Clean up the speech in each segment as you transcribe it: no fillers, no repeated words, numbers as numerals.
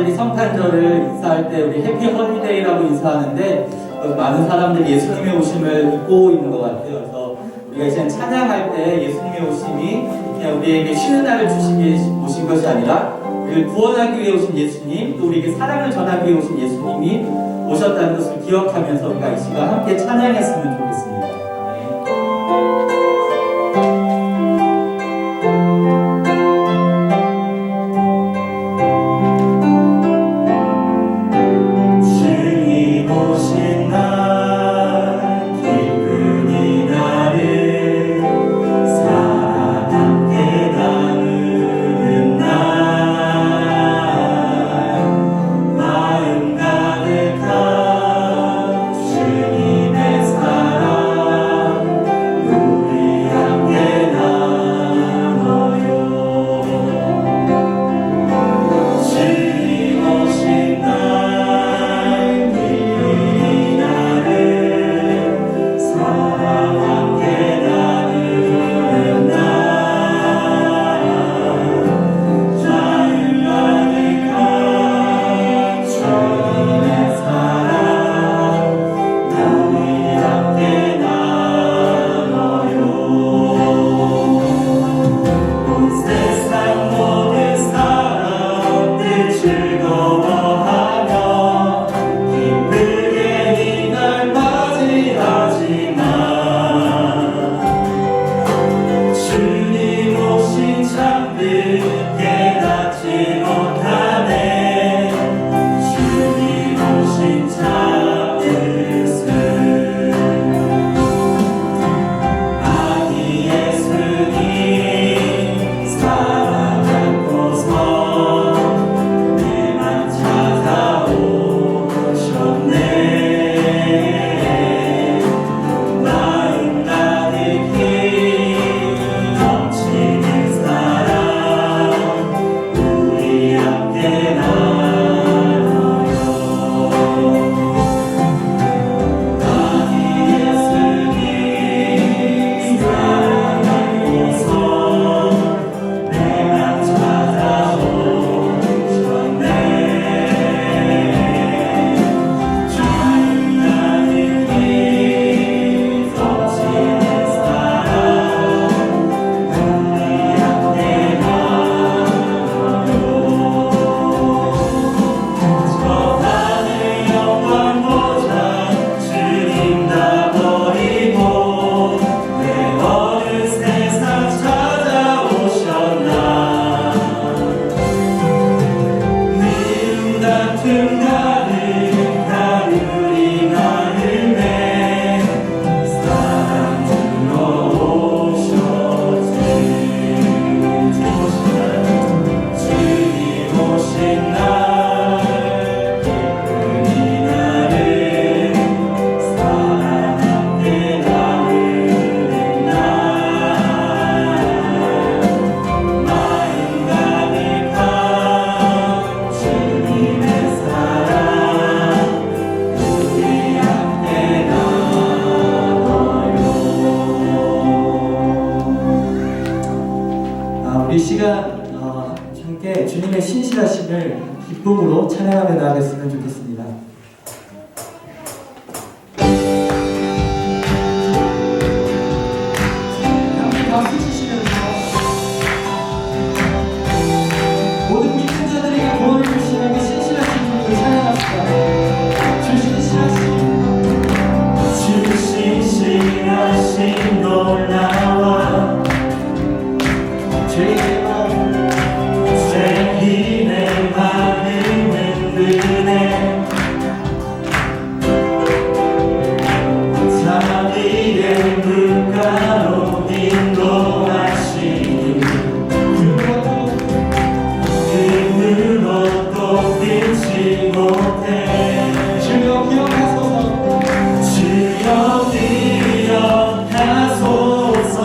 사람들이 성탄절을 인사할 때 우리 해피 홀리데이라고 인사하는데 많은 사람들이 예수님의 오심을 믿고 있는 것 같아요. 그래서 우리가 이제 찬양할 때 예수님의 오심이 그냥 우리에게 쉬는 날을 주시기 오신 것이 아니라 우리를 구원하기 위해 오신 예수님, 또 우리에게 사랑을 전하기 위해 오신 예수님이 오셨다는 것을 기억하면서 우리가 이 시간 함께 찬양했으면 좋겠습니다. 우리 시간 함께 주님의 신실하심을 기쁨으로 찬양하며 나아갔으면 좋겠습니다. 함께 박수 치시면서 모든 믿는 자들에게 구원을 주시는 그 신실하신 주님을 찬양합시다. 주 신실하심 놀라워 죄 힘에 많은 은혜 자비의 물가로 인도하시니 그 무엇도 빛이 못해 주여 기억하소서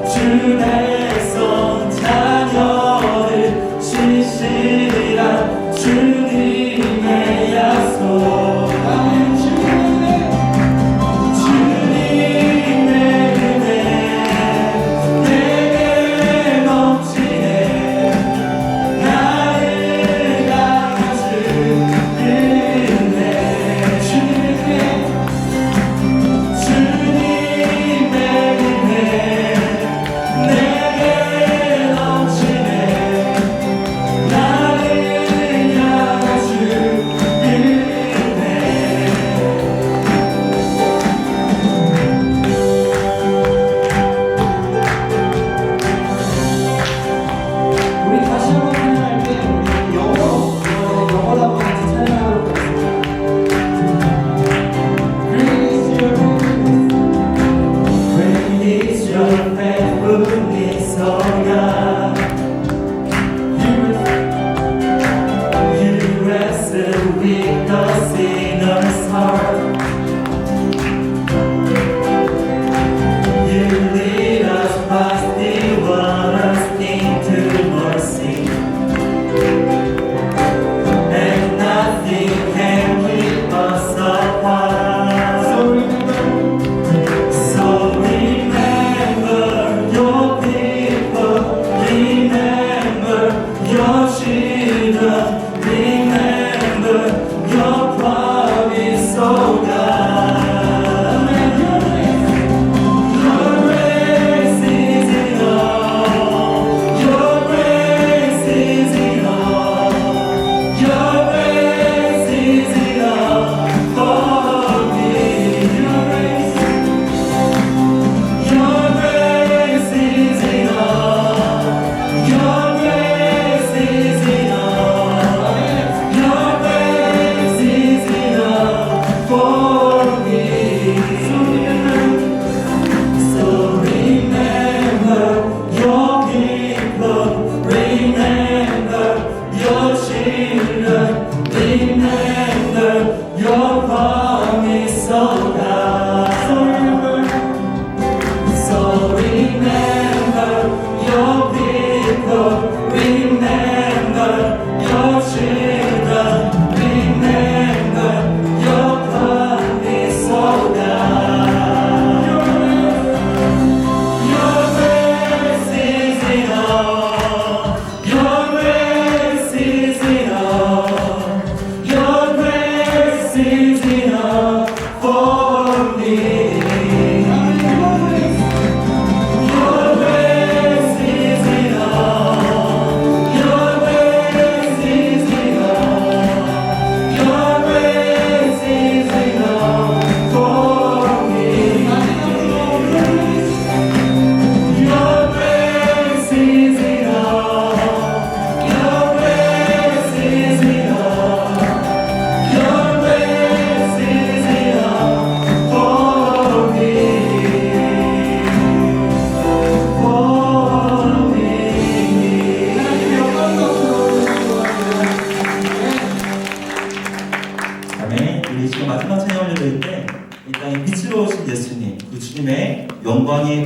주 백성 자녀를 신실한 주님의 약속 내게 넘치네 나를 강하시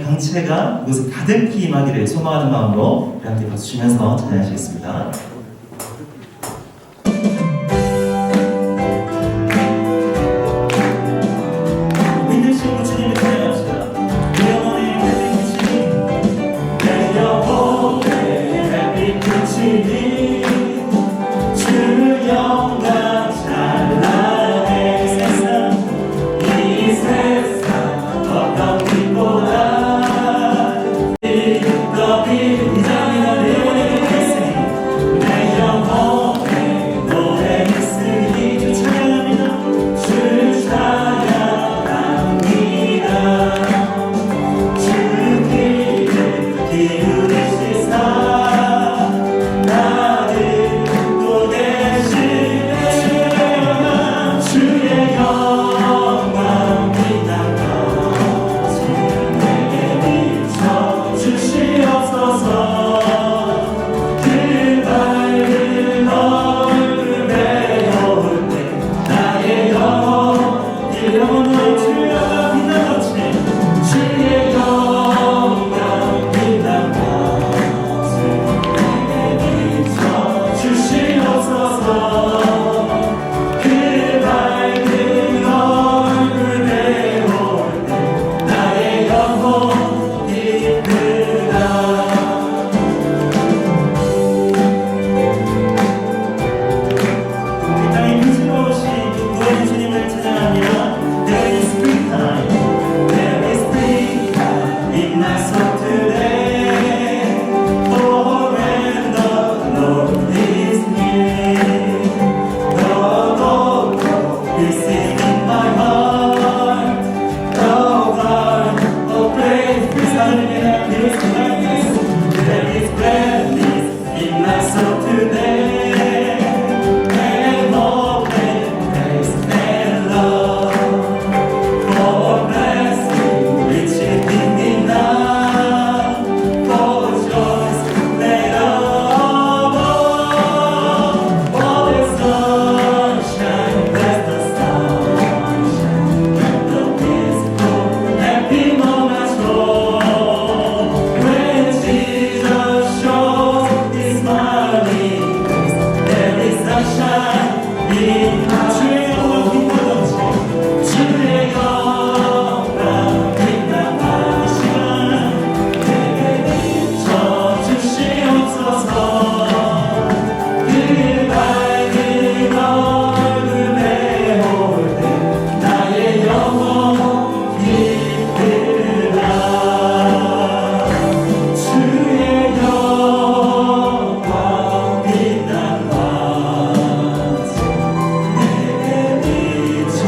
강체가 이곳에 가득히 임하기를 소망하는 마음으로 우리 함께 박수 치면서 찬양하시겠습니다. 믿으신 부처님을 찬양합시다. 영원의 햇빛 부처님, 내 영혼의 햇빛 부처님, 주 영광 찬란해 이 세상 어떤 빛보다 더 빛나는 내 영혼의 햇빛 있으니 내 영혼의 노래 있으니 주 찬양합니다. 주 찬양합니다. 주 귀를 기울이시사 나를 듣고 계시네. 주의 영광 빛나며 주 내게 비춰 주시옵소서. 그 밝은 얼굴 배울 때 나의 영혼이 주여 빛나며 주의 영광 빛나며 내게 비춰 주시옵소서. 그 밝은 얼굴 배울 때 나의 영혼이 크다. 이 땅에 빛으로 오신 구원의 주님을 찬양합니다. There is springtime, there is springtime in my soul today. For when the Lord is near, the Lord is in my heart. The heart of praise is hallelujah. There is gladness in my soul today. And hope and praise and love. For blessing which is in me now. For joys that are above. For the sunshine, bless the sunshine. And the peaceful, happy moments roll. When Jesus shows His smiling face, there is sunshine in my 주의 영광 빛나며 주의 영광 빛나며 이 시간 내게 비춰 주시옵소서. 그 밝은 얼굴 배울 때 나의 영혼이 크다. 주의 영광 빛나며 내게 비춰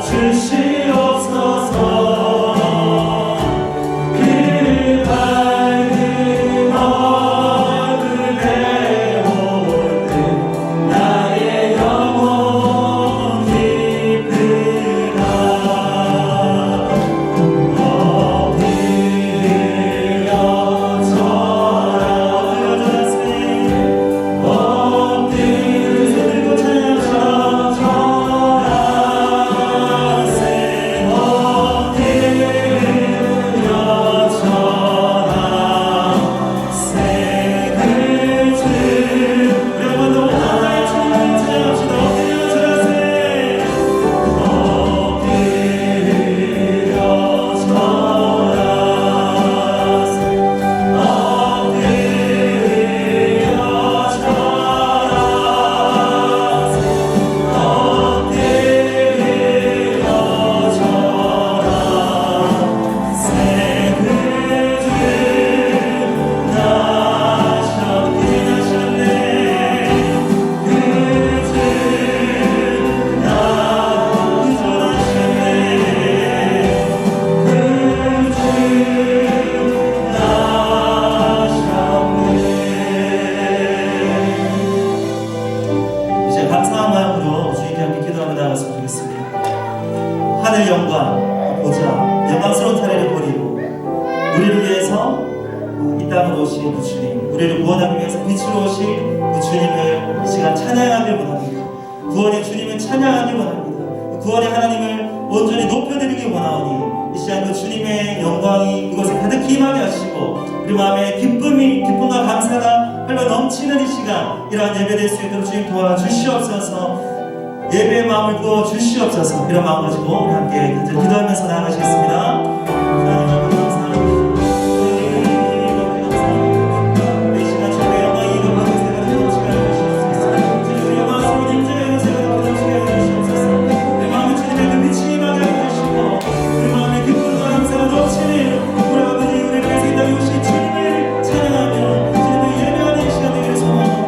주시옵소서. 그 밝은 얼굴 배울 때 나의 영혼이 크다. 이제 감사한 마음으로 주님께 함께 기도하며 나아갔으면 좋겠습니다. 하늘 영광 보자 영광스러운 자리를 버리고 우리를 위해서 이 땅으로 오신 부처님, 우리를 구원하기 위해서 빛으로 오신 부처님을 이 시간 찬양하길 원합니다. 구원의 주님을 찬양하길 원합니다. 구원의 하나님을 온전히 높여드리기 원하오니 이 시간 그 주님의 영광이 이곳에 가득히 임하게 하시고 우리 마음에 기쁨과 감사가 흘러 넘치는 이 시간 이러한 예배될 수 있도록 주님 도와주시옵소서. 예배의 마음을 부어주시옵소서. 이런 마음 가지고 우리 함께 간절히 기도하면서 나아가시겠습니다. 하나님 감사합니다. 이 시간 주님의 영광이 이곳에 가득히 넘치게 하시옵소서. 주님의 영광스러운 임재가 이곳에 가득히 넘치게 하시옵소서. 내 마음에 주님의 그 빛이 임하게 해주시고 우리 마음에 기쁨과 감사가 넘치는 우리 아버지 우리를 위해서 이 땅에 오신 주님을 찬양하며 주님의 예배하는 이 시간 되기를 소망합니다.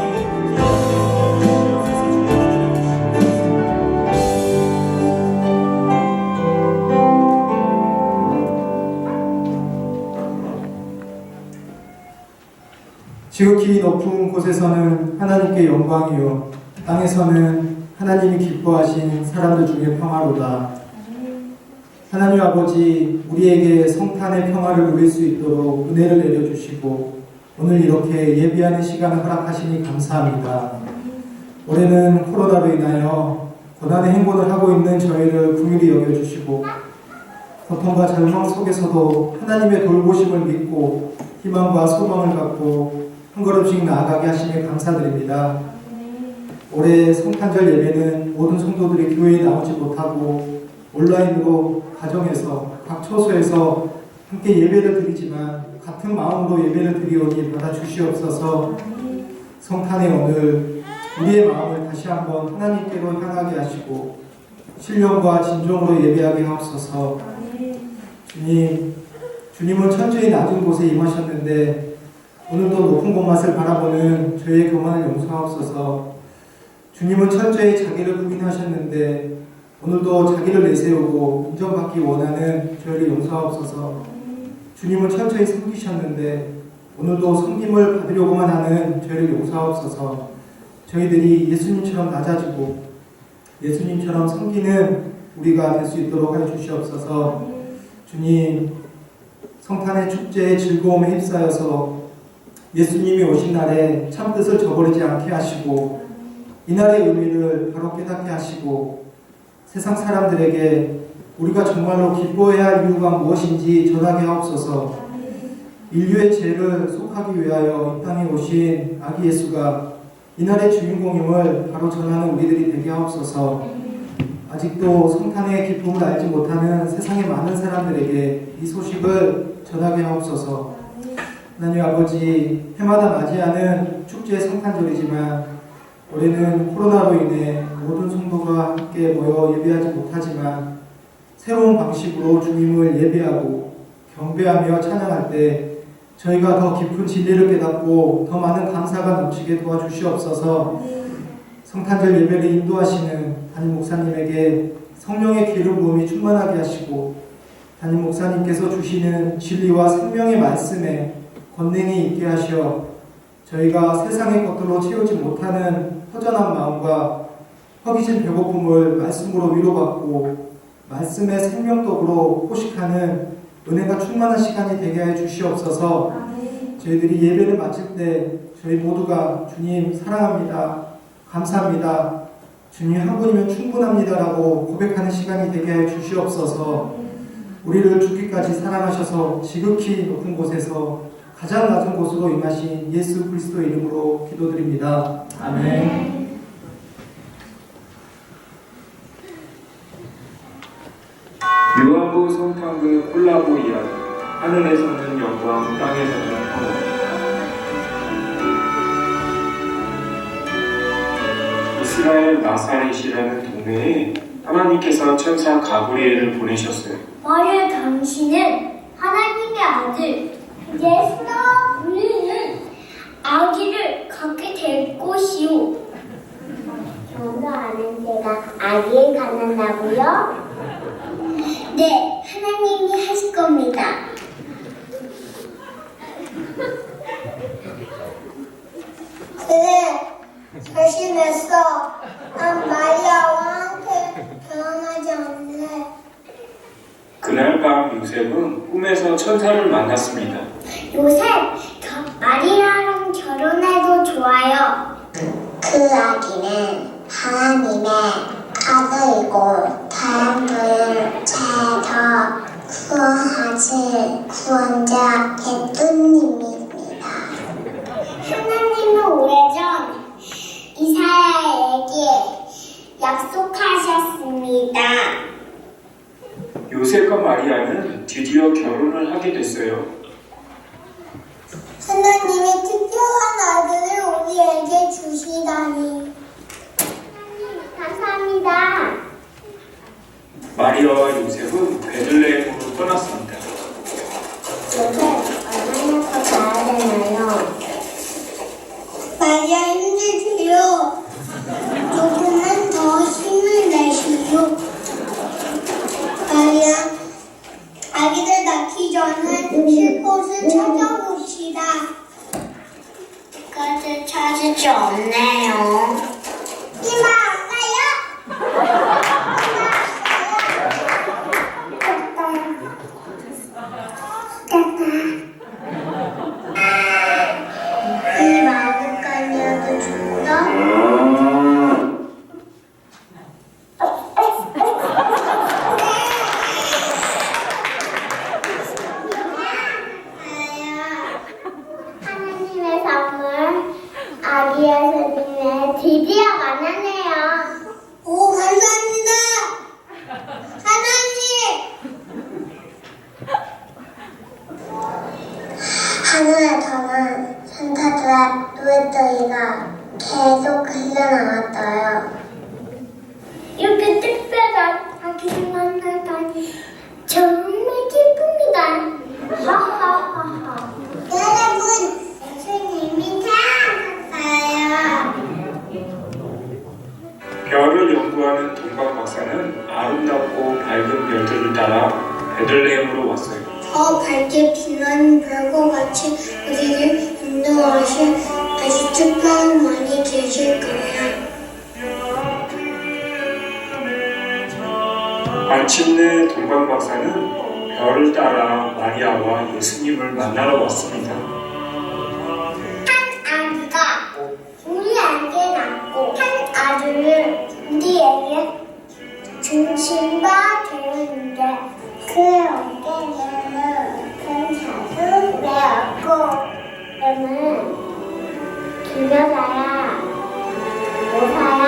지극히 높은 곳에서는 하나님께 영광이요 땅에서는 하나님이 기뻐하신 사람들 중에 평화로다. 하나님 아버지, 우리에게 성탄의 평화를 누릴 수 있도록 은혜를 내려주시고 오늘 이렇게 예비하는 시간을 허락하시니 감사합니다. 올해는 코로나로 인하여 고난의 행군을 하고 있는 저희를 긍휼히 여겨주시고 고통과 절망 속에서도 하나님의 돌보심을 믿고 희망과 소망을 갖고 한 걸음씩 나아가게 하시며 감사드립니다. 올해 성탄절 예배는 모든 성도들이 교회에 나오지 못하고 온라인으로 가정에서 각 처소에서 함께 예배를 드리지만 같은 마음으로 예배를 드리오니 받아주시옵소서. 성탄의 오늘 우리의 마음을 다시 한번 하나님께로 향하게 하시고 신령과 진정으로 예배하게 하옵소서. 주님은 천천히 낮은 곳에 임하셨는데 오늘도 높은 곳맛을 바라보는 저희의 교만을 용서하옵소서. 주님은 철저히 자기를 부인하셨는데 오늘도 자기를 내세우고 인정받기 원하는 저희를 용서하옵소서. 주님은 철저히 섬기셨는데 오늘도 섬김을 받으려고만 하는 저희를 용서하옵소서. 저희들이 예수님처럼 낮아지고 예수님처럼 섬기는 우리가 될 수 있도록 하여 주시옵소서. 주님, 성탄의 축제의 즐거움에 휩싸여서 예수님이 오신 날에 참 뜻을 저버리지 않게 하시고 이날의 의미를 바로 깨닫게 하시고 세상 사람들에게 우리가 정말로 기뻐해야 할 이유가 무엇인지 전하게 하옵소서. 인류의 죄를 속하기 위하여 이 땅에 오신 아기 예수가 이날의 주인공임을 바로 전하는 우리들이 되게 하옵소서. 아직도 성탄의 기쁨을 알지 못하는 세상의 많은 사람들에게 이 소식을 전하게 하옵소서. 하나님 아버지, 해마다 맞이하는 축제의 성탄절이지만 올해는 코로나로 인해 모든 성도가 함께 모여 예배하지 못하지만 새로운 방식으로 주님을 예배하고 경배하며 찬양할 때 저희가 더 깊은 진리를 깨닫고 더 많은 감사가 넘치게 도와주시옵소서. 성탄절 예배를 인도하시는 담임 목사님에게 성령의 기름 부음이 충만하게 하시고 담임 목사님께서 주시는 진리와 생명의 말씀에 권능이 있게 하시어 저희가 세상의 것들로 채우지 못하는 허전한 마음과 허기진 배고픔을 말씀으로 위로받고 말씀의 생명덕으로 포식하는 은혜가 충만한 시간이 되게 해 주시옵소서. 저희들이 예배를 마칠 때 저희 모두가 주님 사랑합니다, 감사합니다, 주님 한 분이면 충분합니다라고 고백하는 시간이 되게 해 주시옵소서. 우리를 죽기까지 사랑하셔서 지극히 높은 곳에서 가장 낮은 곳으로 임하신 예수 그리스도 이름으로 기도드립니다. 아멘. 요한부 성탄그 콜라보 이야기. 하늘에서는 영광, 땅에서는 평화. 이스라엘 나사렛이라는 동네에 하나님께서 천사 가브리엘을 보내셨어요. 만일 당신은 하나님의 아들 예수라 불리는 아기를 갖게 될 것이오. 저도 아는 제가 아기를 갖는다고요? 네, 하나님이 하실 겁니다. 그래, 결심했어. 난 마리아와한테 결혼하지 않을래. 그날 밤 요셉은 꿈에서 천사를 만났습니다. 요셉, 마리아랑 결혼해도 좋아요. 그 아기는 하나님의 아들이고 사람들을 죄더 구원하실 구원자 예수님입니다. 하나님은 오래전 이사야에게 약속하셨습니다. 요셉과 마리아는 드디어 결혼을 하게 됐어요. 하나님의 특별한 아들을 우리에게 주시다니. 감사합니다. 마리아와 요셉은 베들레헴으로 떠났습니다. 요새 얼마나 더 가야 되나요? 마리아 힘내세요. 조금만 더 힘을 내시오. 마리아, 아기들 낳기 전에 쉴 곳을 찾아봅시다. 그것을 찾을 수 없네요. 이마 안 가요? 이 마구간이어도 죽어? 하나님의 선물 아기 예수님의 드디어 만나네요. 오, 감사합니다. 하나님! 하늘에서는 산타들의 노랫소리가 계속 흘러나왔어요. 이렇게 특별한 아기를 만나다니 정말 기쁩니다. 하하하하. 여러분, 예수님이 태어났어요. 별을 연구하는 동방 박사는 아름답고 밝은 별들을 따라 베들레헴으로 왔어요. 더 밝게 빛나는 별과 같이 우리를 인도하실 아주 특별한 분이 계실 거예요. 마침내 동방 박사는 별을 따라 마리아와 예수님을 만나러 왔습니다. 한 아기가 우리에게 낳고 한 아들을 우리에게 중심과 되었는데 그 어깨에는 큰 자수 내었고 너는 기여자야 모사야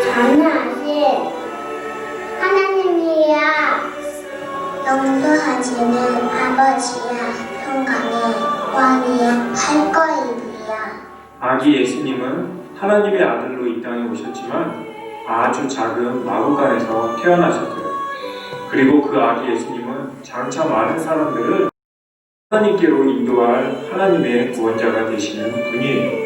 장하신 하나님이야. 용서하시는 아버지야, 평강의 왕이야, 할 거이야. 아기 예수님은 하나님의 아들로 이 땅에 오셨지만 아주 작은 마구간에서 태어나셨어요. 그리고 그 아기 예수님은 장차 많은 사람들을 하나님께로 인도할 하나님의 구원자가 되시는 분이에요.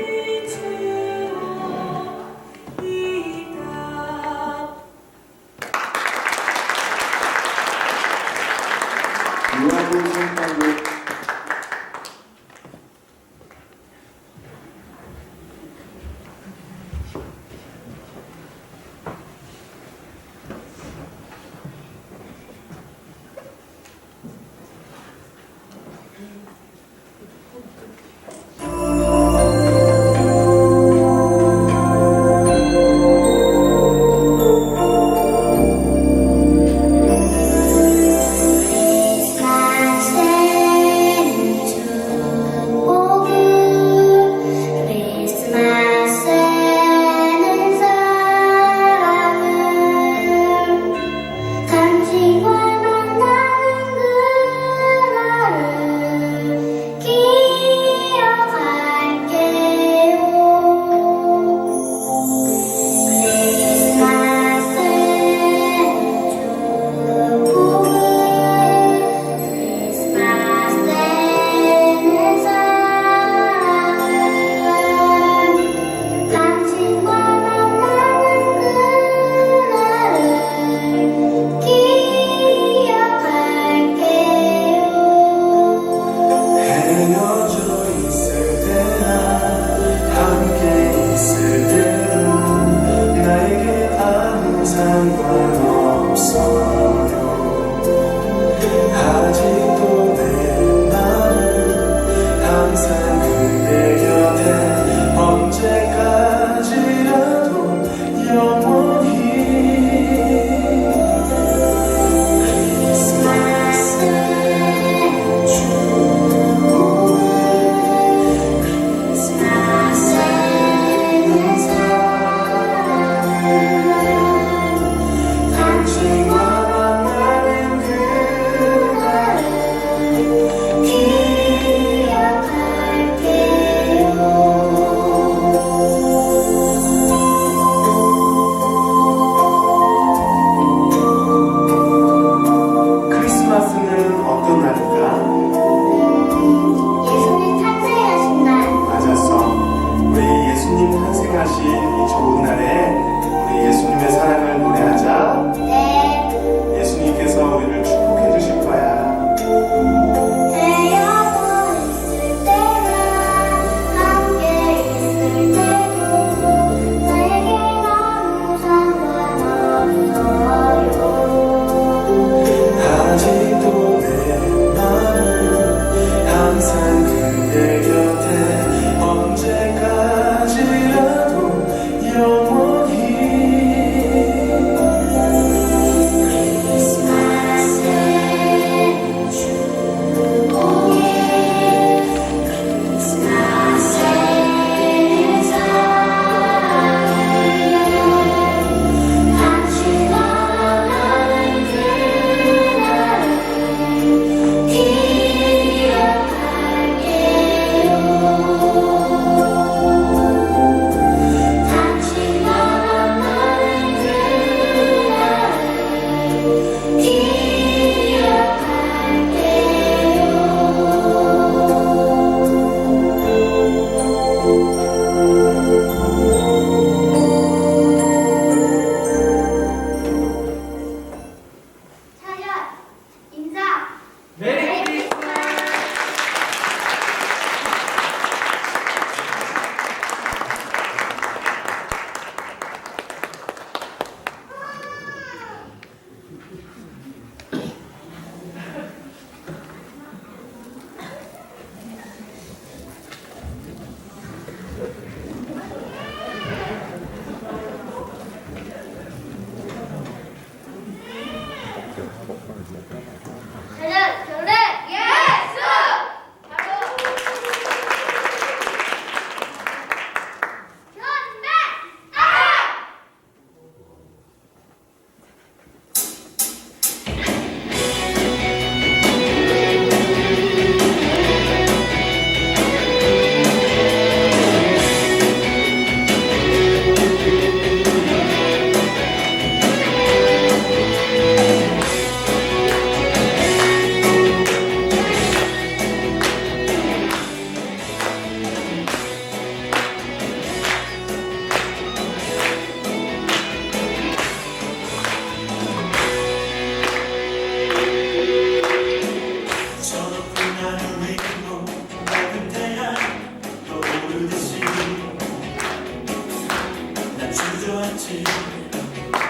없이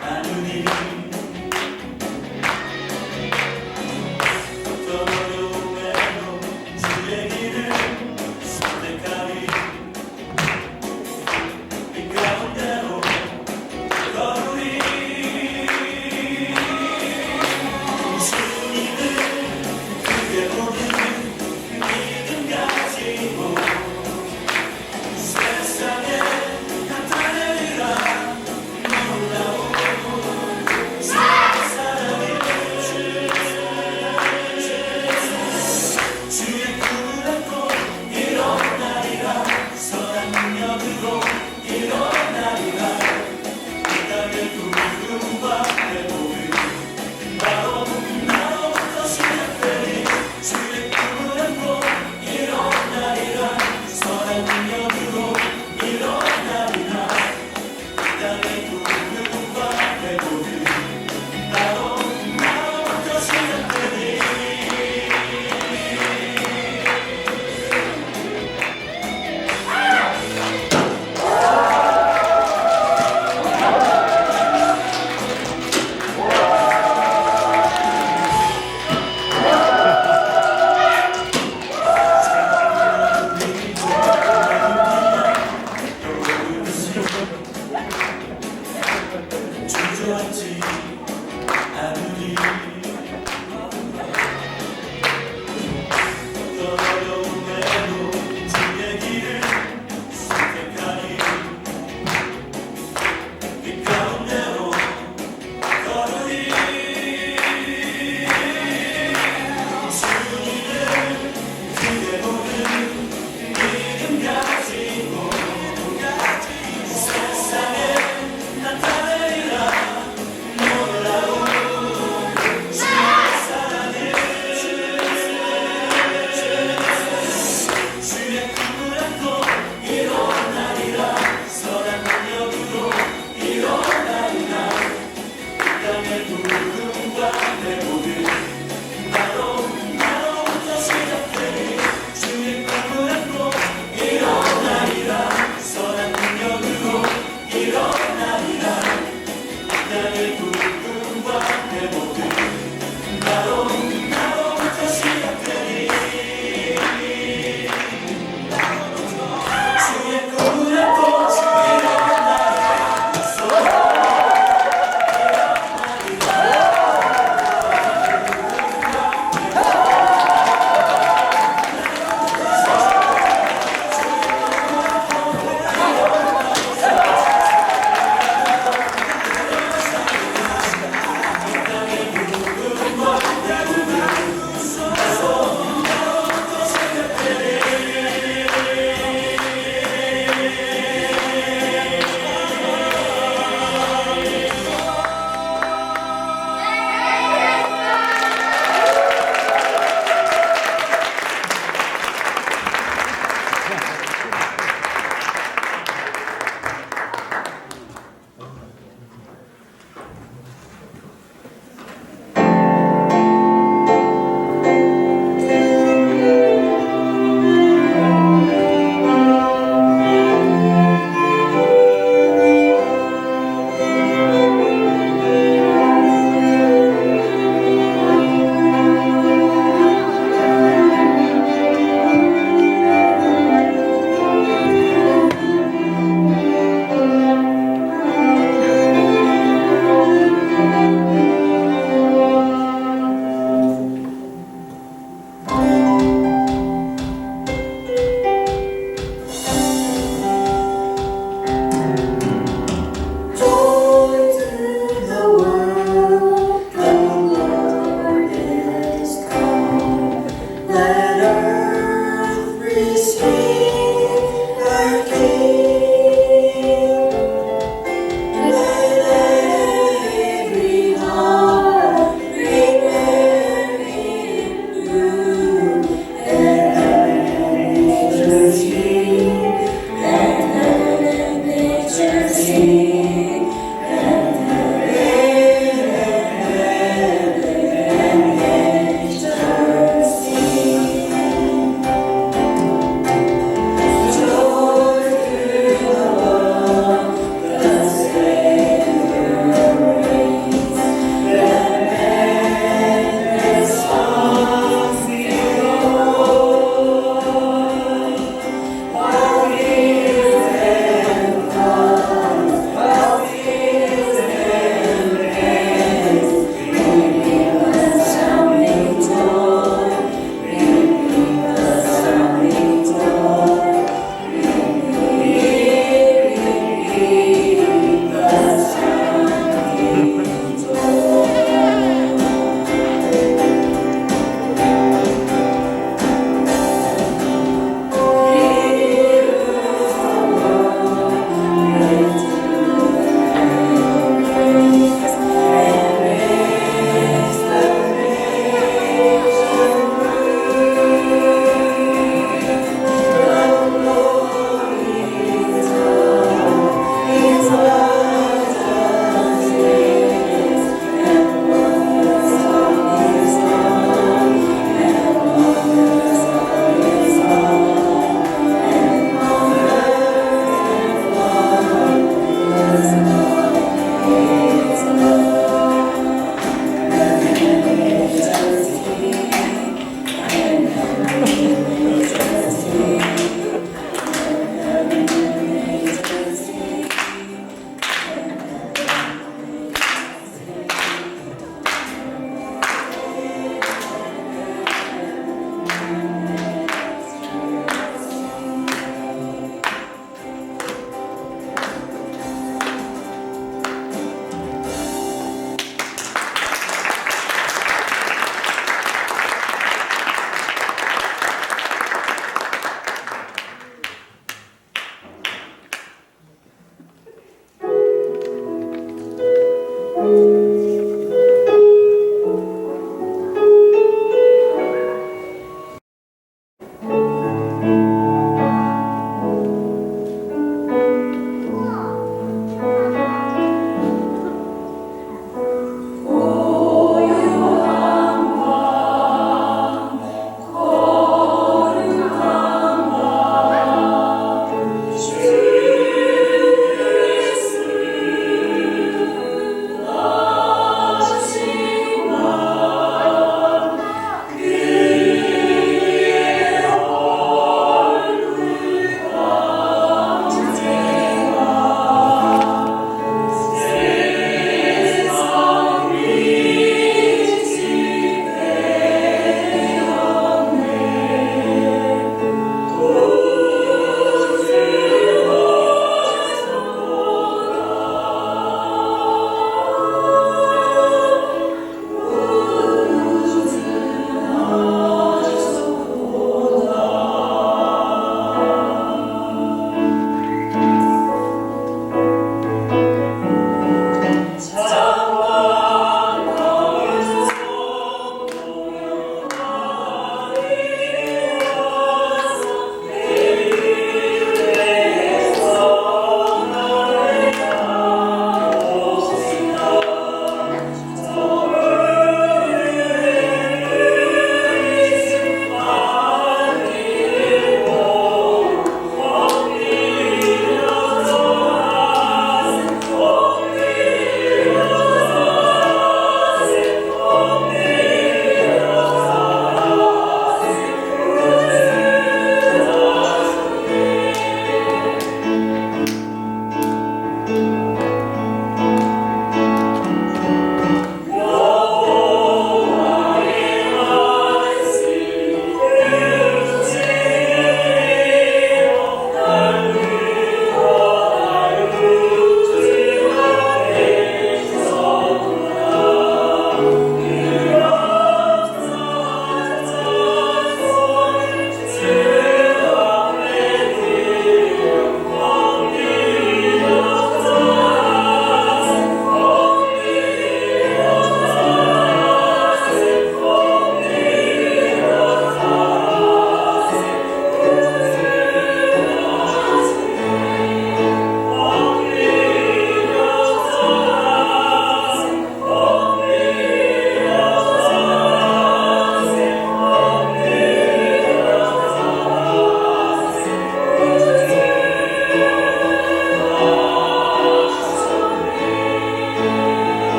나누니 어떤 어려움에도 주의 길을 선택하리 이 가운데로 걸으리 주님을 크게 보는 믿음 가지고 세상에 나타내리라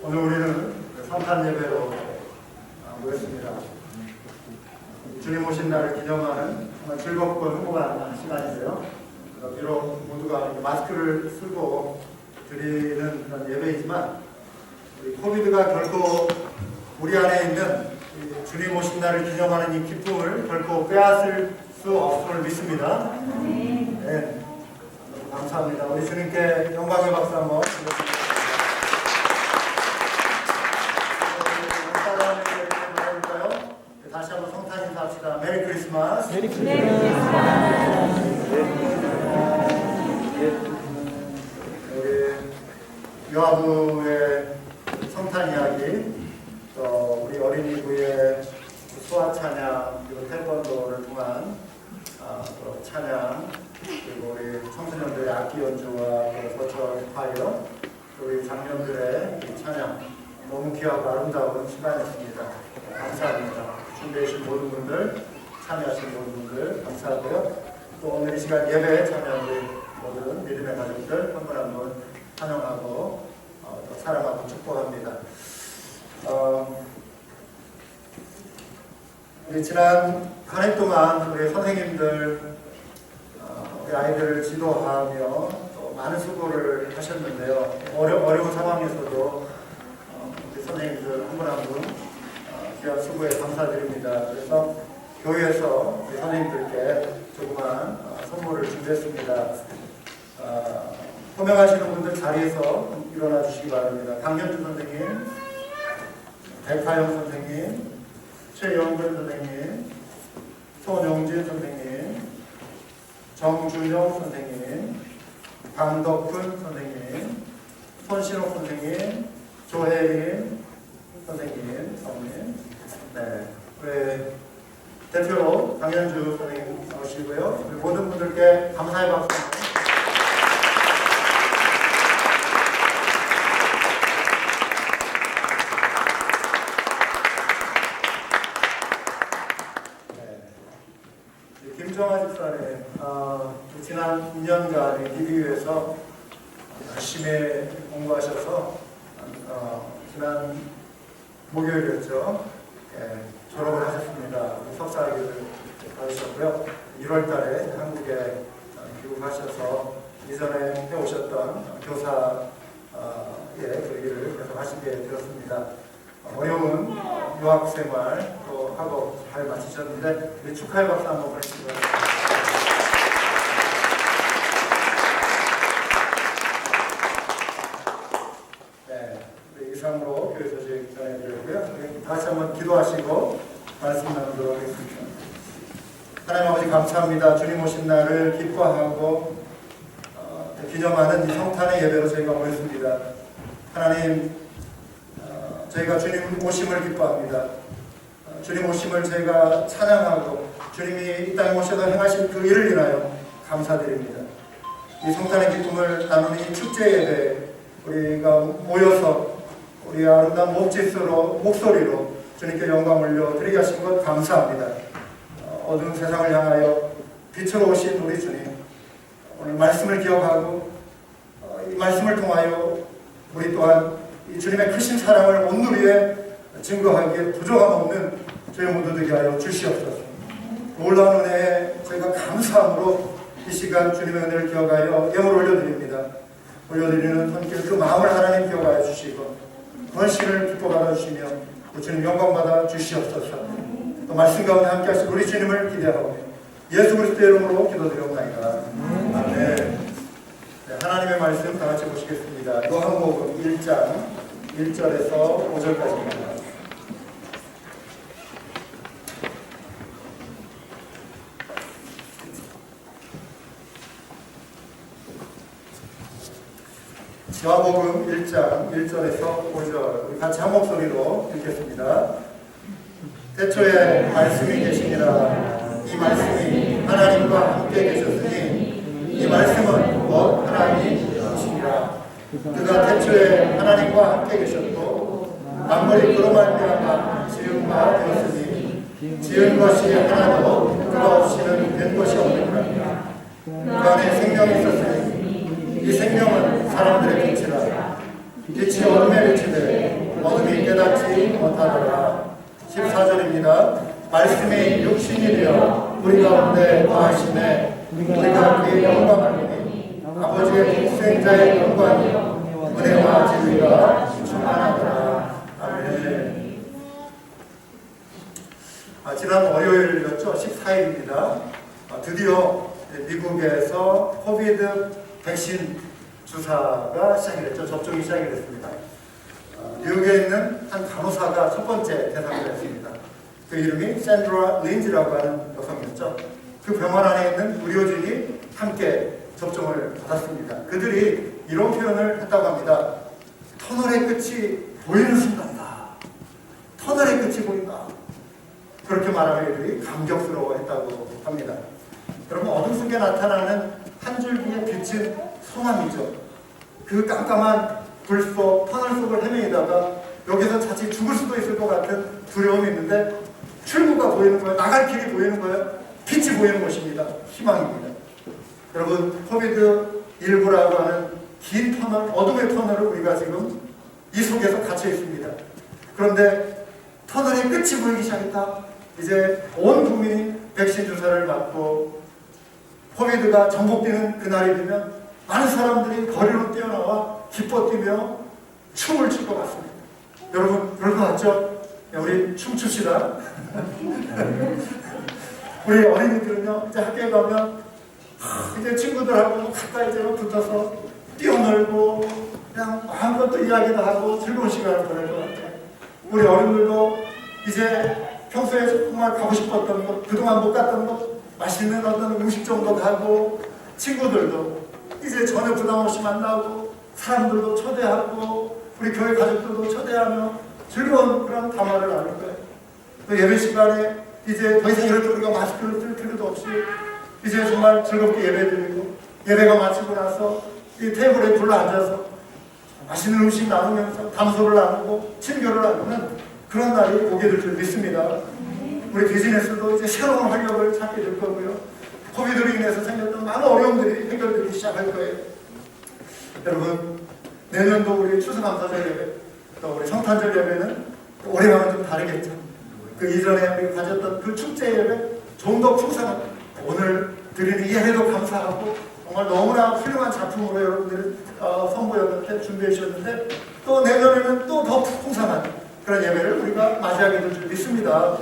오늘 우리는 성탄 예배로 모였습니다. 주님 오신 날을 기념하는 정말 즐겁고 흥분한 시간인데요. 비록 모두가 마스크를 쓰고 드리는 그런 예배이지만 우리 코비드가 결코 우리 안에 있는 주님 오신 날을 기념하는 이 기쁨을 결코 빼앗을 수 없음을 믿습니다. 네, 감사합니다. 우리 주님께 영광의 박수 한번 드리겠습니다. 다시 한번 성탄 인사합시다. 메리 크리스마스. 메리 크리스마스. 우리 요아부의 성탄 이야기, 또 우리 어린이부의 수화 찬양, 그리고 태권도를 통한 또 찬양, 그리고 우리 청소년들의 악기 연주와 버추얼 파이어, 우리 장년들의 이 찬양, 너무 귀하고 아름다운 시간이었습니다. 감사합니다. 준비해주신 모든 분들, 참여하신 모든 분들 감사하고요. 또 오늘 이 시간 예배에 참여한 우리 모든 믿음의 가족들 한 분 한 분 환영하고 또 사랑하고 축복합니다. 우리 지난 한 해 동안 우리 선생님들 우리 아이들을 지도하며 또 많은 수고를 하셨는데요. 어려운 상황에서도 우리 선생님들 한 분 한 분 귀한 수고에 감사드립니다. 그래서 교회에서 우리 선생님들께 조그만 선물을 준비했습니다. 호명하시는 분들 자리에서 일어나 주시기 바랍니다. 강현주 선생님, 백하영 선생님, 최영근 선생님, 손용진 선생님, 정준영 선생님, 강덕훈 선생님, 손신옥 선생님, 조혜린 선생님, 성님, 네, 우리 대표로 강현주 선생님 나오시고요. 우리 모든 분들께 감사의 박수. 김정아 집사님, 지난 2년간 DBU에서 열심히 공부하셔서 지난 목요일이었죠. 졸업을 하셨습니다. 석사학위를 받으셨고요. 1월 달에 한국에 귀국하셔서 이전에 해오셨던 교사의 그 일을 계속 하시게 되었습니다. 어려운 유학생활도 하고 잘 마치셨는데 우리 축하의 박수 한번 보내주시기 바랍니다. 네, 이상으로 교회 소식 전해드렸고요. 다시 한번 기도하시고 말씀 나누도록 하겠습니다. 하나님 아버지 감사합니다. 주님 오신 날을 기뻐하고 기념하는 이 성탄의 예배로 저희가 모였습니다. 하나님, 저희가 주님 오심을 기뻐합니다. 주님 오심을 저희가 찬양하고 주님이 이 땅에 오셔서 행하신 그 일을 인하여 감사드립니다. 이 성탄의 기쁨을 나누는 이 축제 예배에 우리가 모여서 우리 아름다운 목소리로 주님께 영광 올려드리게 하신 것 감사합니다. 어두운 세상을 향하여 빛으로 오신 우리 주님, 오늘 말씀을 기억하고 이 말씀을 통하여 우리 또한 이 주님의 크신 사랑을 온누리에 증거하기에 부족함 없는 저희 모두 되게 하여 주시옵소서. 놀라운 은혜에 저희가 감사함으로 이 시간 주님의 은혜를 기억하여 예물을 올려드립니다. 올려드리는 손길 그 마음을 하나님 기억하여 주시고 헌신을 기뻐 받아주시며 또 주님 영광 받아 주시옵소서. 또 말씀 가운데 함께 하실 우리 주님을 기대하고 예수 그리스도의 이름으로 기도드리옵나이다. 아멘. 네, 하나님의 말씀 다 같이 보시겠습니다. 요한복음 1장 1절에서 5절까지입니다. 요한복음 1장 1절에서 5절 우리 같이 한 목소리로 읽겠습니다. 태초에 말씀이 계시니라. 이 말씀이 하나님과 함께 계셨으니 이 말씀은 곧 하나님이시니라. 그가 태초에 하나님과 함께 계셨고 만물이 그로 말미암아 지은 바 되었으니 지은 것이 하나도 그가 없이는 된 것이 없느니라. 그 안에 생명이 있었으니 이 생명은 사람들의 빛이라. 빛이 어둠에 비치되 깨닫지 못하더라. 14절입니다. 말씀이 육신이 되어 우리 가운데 거하시매 우리가 그의 영광을 보니 아버지의 독생자의 영광이요 은혜와 진리가 충만하더라. 아멘. 지난 월요일이었죠. 14일입니다. 드디어 미국에서 코비드 백신 주사가 시작이 됐죠. 접종이 시작이 됐습니다. 뉴욕에 있는 한 간호사가 첫 번째 대상을 했습니다. 그 이름이 샌드라 린지라고 하는 여성이었죠. 그 병원 안에 있는 의료진이 함께 접종을 받았습니다. 그들이 이런 표현을 했다고 합니다. 터널의 끝이 보이는 순간이다. 터널의 끝이 보인다. 그렇게 말하는 이들이 감격스러워했다고 합니다. 여러분, 어둠 속에 나타나는 한 줄기의 빛은 소망이죠. 그 깜깜한 불 속, 터널 속을 헤매다가 여기서 자칫 죽을 수도 있을 것 같은 두려움이 있는데 출구가 보이는 거예요. 나갈 길이 보이는 거예요. 빛이 보이는 것입니다. 희망입니다. 여러분, 코비드19라고 하는 긴 터널, 어둠의 터널을 우리가 지금 이 속에서 갇혀 있습니다. 그런데 터널의 끝이 보이기 시작했다. 이제 온 국민이 백신 주사를 맞고 코비드가 정복되는 그날이 되면 많은 사람들이 거리로 뛰어나와 기뻐 뛰며 춤을 출 것 같습니다. 여러분, 그럴 것 같죠? 우리 춤춥시다. 우리 어린이들은요, 이제 학교에 가면 이제 친구들하고 가까이 좀 붙어서 뛰어놀고 그냥 마음껏 또 이야기도 하고 즐거운 시간을 보낼 것 같아요. 우리 어른들도 이제 평소에 정말 가고 싶었던 곳, 그동안 못 갔던 곳, 맛있는 어떤 음식점도 가고, 친구들도 이제 전혀 부담 없이 만나고, 사람들도 초대하고, 우리 교회 가족들도 초대하며 즐거운 그런 담화를 나눌 거예요. 또 예배 시간에 이제 더 이상 이럴 때 우리가 마스크를 쓸 필요도 없이 이제 정말 즐겁게 예배드리고, 예배가 마치고 나서 이 테이블에 둘러앉아서 맛있는 음식 나누면서 담소를 나누고 친교를 나누는 그런 날이 오게 될 줄 믿습니다. 우리 비즈니스도 이제 새로운 활력을 찾게 될 거고요. 코비드로 인해서 생겼던 많은 어려움들이 해결되기 시작할 거예요. 여러분, 내년도 우리 추수감사절 예배, 또 우리 성탄절 예배는 올해와는 좀 다르겠죠. 그 이전에 우리가 가졌던 그 축제 예배 좀 더 풍성한, 오늘 드리는 예배도 감사하고 정말 너무나 훌륭한 작품으로 여러분들이 선보였는데 준비해 주셨는데, 또 내년에는 또 더 풍성한 그런 예배를 우리가 맞이하게 될 줄 믿습니다.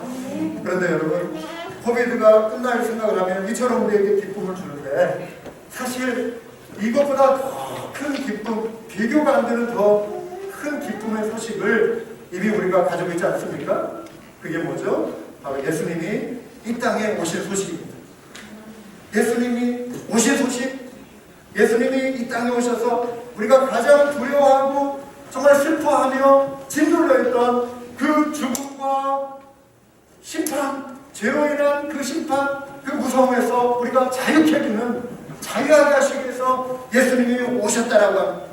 그런데 여러분, 코비드가 끝날 생각을 하면 이처럼 우리에게 기쁨을 주는데, 사실 이것보다 더 큰 기쁨, 비교가 안 되는 더 큰 기쁨의 소식을 이미 우리가 가지고 있지 않습니까? 그게 뭐죠? 바로 예수님이 이 땅에 오실 소식입니다. 예수님이 오실 소식, 예수님이 이 땅에 오셔서 우리가 가장 두려워하고 정말 슬퍼하며 짓눌려 있던 그 죽음과 심판, 죄로 인한 그 심판, 그 무서움에서 우리가 자유케 해주는, 자유하게 하시기 위해서 예수님이 오셨다라고 합니다.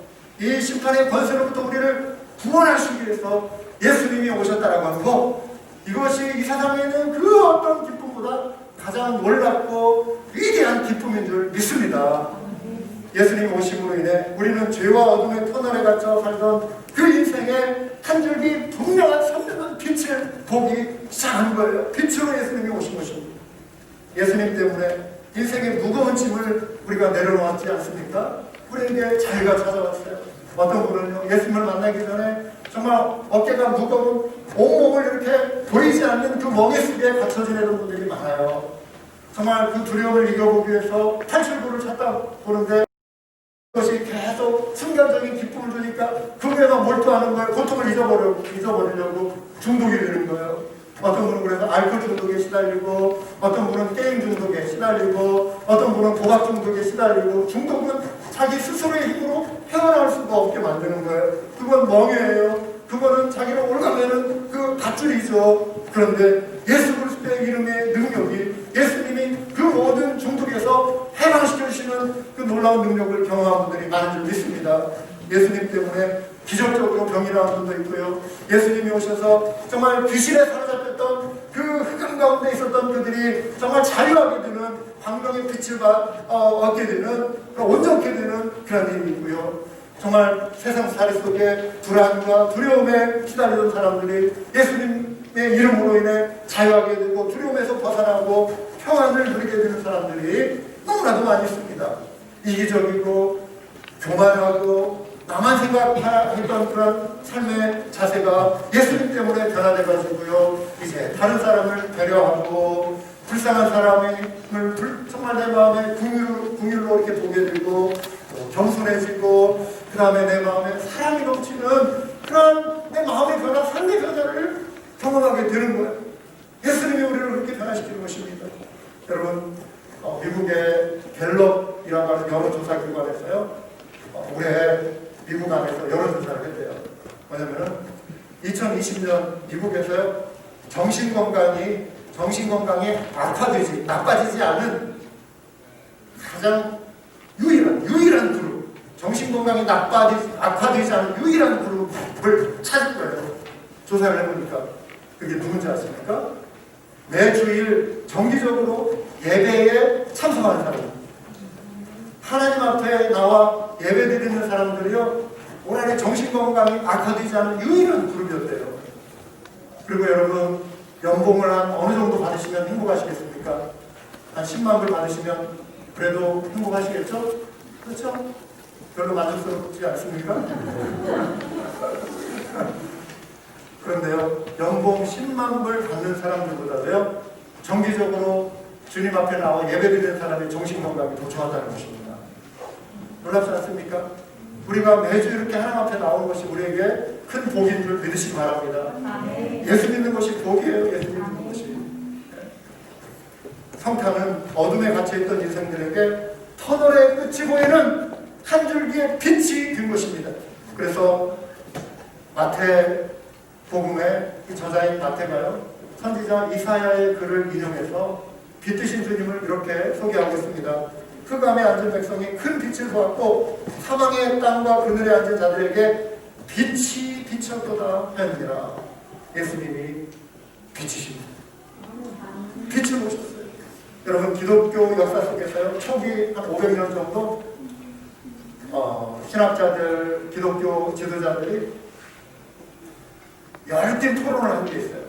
이 심판의 권세로부터 우리를 구원하시기 위해서 예수님이 오셨다라고 하는 것, 이것이 이 세상에 있는 그 어떤 기쁨보다 가장 놀랍고 위대한 기쁨인 줄 믿습니다. 예수님 오심으로 인해 우리는 죄와 어둠의 터널에 갇혀 살던 그 인생의 한 줄기 분명한 선명한 빛을 보기 시작한 거예요. 빛으로 예수님이 오신 것입니다. 예수님 때문에 인생의 무거운 짐을 우리가 내려놓았지 않습니까? 우리에게 자유가 찾아왔어요. 어떤 분은요, 예수님을 만나기 전에 정말 어깨가 무거운 온몸을 이렇게 보이지 않는 그 멍에 속에 갇혀 지내던 분들이 많아요. 정말 그 두려움을 이겨보기 위해서 탈출구를 찾다 보는데 그것이 계속 순간적인 기쁨을 주니까 그거에만 몰두하는 거예요. 고통을 잊어버리려고 중독이 되는 거예요. 어떤 분은 그래서 알코올 중독에 시달리고, 어떤 분은 게임 중독에 시달리고, 어떤 분은 도박 중독에 시달리고, 중독은 자기 스스로의 힘으로 헤어나올 수가 없게 만드는 거예요. 그건 멍해예요. 그거는 자기를 올가매는 그 밧줄이죠. 그런데 예수 그리스도의 이름의 능력이, 예수님이 그 모든 중독에서 해방시켜주시는 그 놀라운 능력을 경험한 분들이 많은 줄 믿습니다. 예수님 때문에 기적적으로 병이 나은 분도 있고요. 예수님이 오셔서 정말 귀신에 사로잡혔던 그 흑암 가운데 있었던 그들이 정말 자유하게 되는 광명의 빛을 얻게 되는, 온전케 되는 그런 일이 있고요. 정말 세상살이 속에 불안과 두려움에 시달리던 사람들이 예수님의 이름으로 인해 자유하게 되고 두려움에서 벗어나고 평안을 누리게 되는 사람들이 너무나도 많이 있습니다. 이기적이고 교만하고 나만 생각했던 그런 삶의 자세가 예수님 때문에 변화돼가지고요, 이제 다른 사람을 배려하고 불쌍한 사람을 정말 내 마음에 긍휼로 이렇게 보게 되고 겸손해지고, 그 다음에 내 마음에 사랑이 넘치는 그런 내 마음의 변화, 삶의 변화를 경험하게 되는 거예요. 예수님이 우리를 그렇게 변화시키는 것입니다. 여러분, 미국의 갤럽이라고 하는 여론조사 기관에서요, 올해 미국 안에서 여론조사를 했대요. 뭐냐면은 2020년 미국에서요, 정신건강이 나빠지지 않은 가장 유일한 그룹, 정신건강이 악화되지 않은 유일한 그룹을 찾을 거예요. 조사를 해보니까 그게 누군지 아십니까? 매주일 정기적으로 예배에 참석하는 사람, 하나님 앞에 나와 예배드리는 사람들이요, 올 한해 정신건강이 악화되지 않은 유일한 그룹이었대요. 그리고 여러분, 연봉을 한 어느 정도 받으시면 행복하시겠습니까? 한 10만 불 받으시면 그래도 행복하시겠죠? 그렇죠? 별로 만족스럽지 않습니까? 그런데요, 연봉 10만 불 받는 사람들보다도요, 정기적으로 주님 앞에 나와 예배드리는 사람의 정신건강이 더 좋았다는 것입니다. 놀랍지 않습니까? 우리가 매주 이렇게 하나님 앞에 나오는 것이 우리에게 큰 복인 줄 믿으시기 바랍니다. 예수 믿는 것이 복이에요. 예수 믿는 것이. 성탄은 어둠에 갇혀있던 인생들에게 터널의 끝이 보이는 한 줄기의 빛이 된 것입니다. 그래서 마태복음의 이 저자인 마태가요, 선지자 이사야의 글을 인용해서 빛 드신 주님을 이렇게 소개하고 있습니다. 흑암에 앉은 백성이 큰 빛을 보았고 사망의 땅과 그늘에 앉은 자들에게 빛이 비쳤도다 하느니라. 예수님이 빛이십니다. 빛을 보셨어요. 여러분, 기독교 역사 속에서요, 초기 한 500년 정도 신학자들, 기독교 지도자들이 열띤 토론을 한 게 있어요.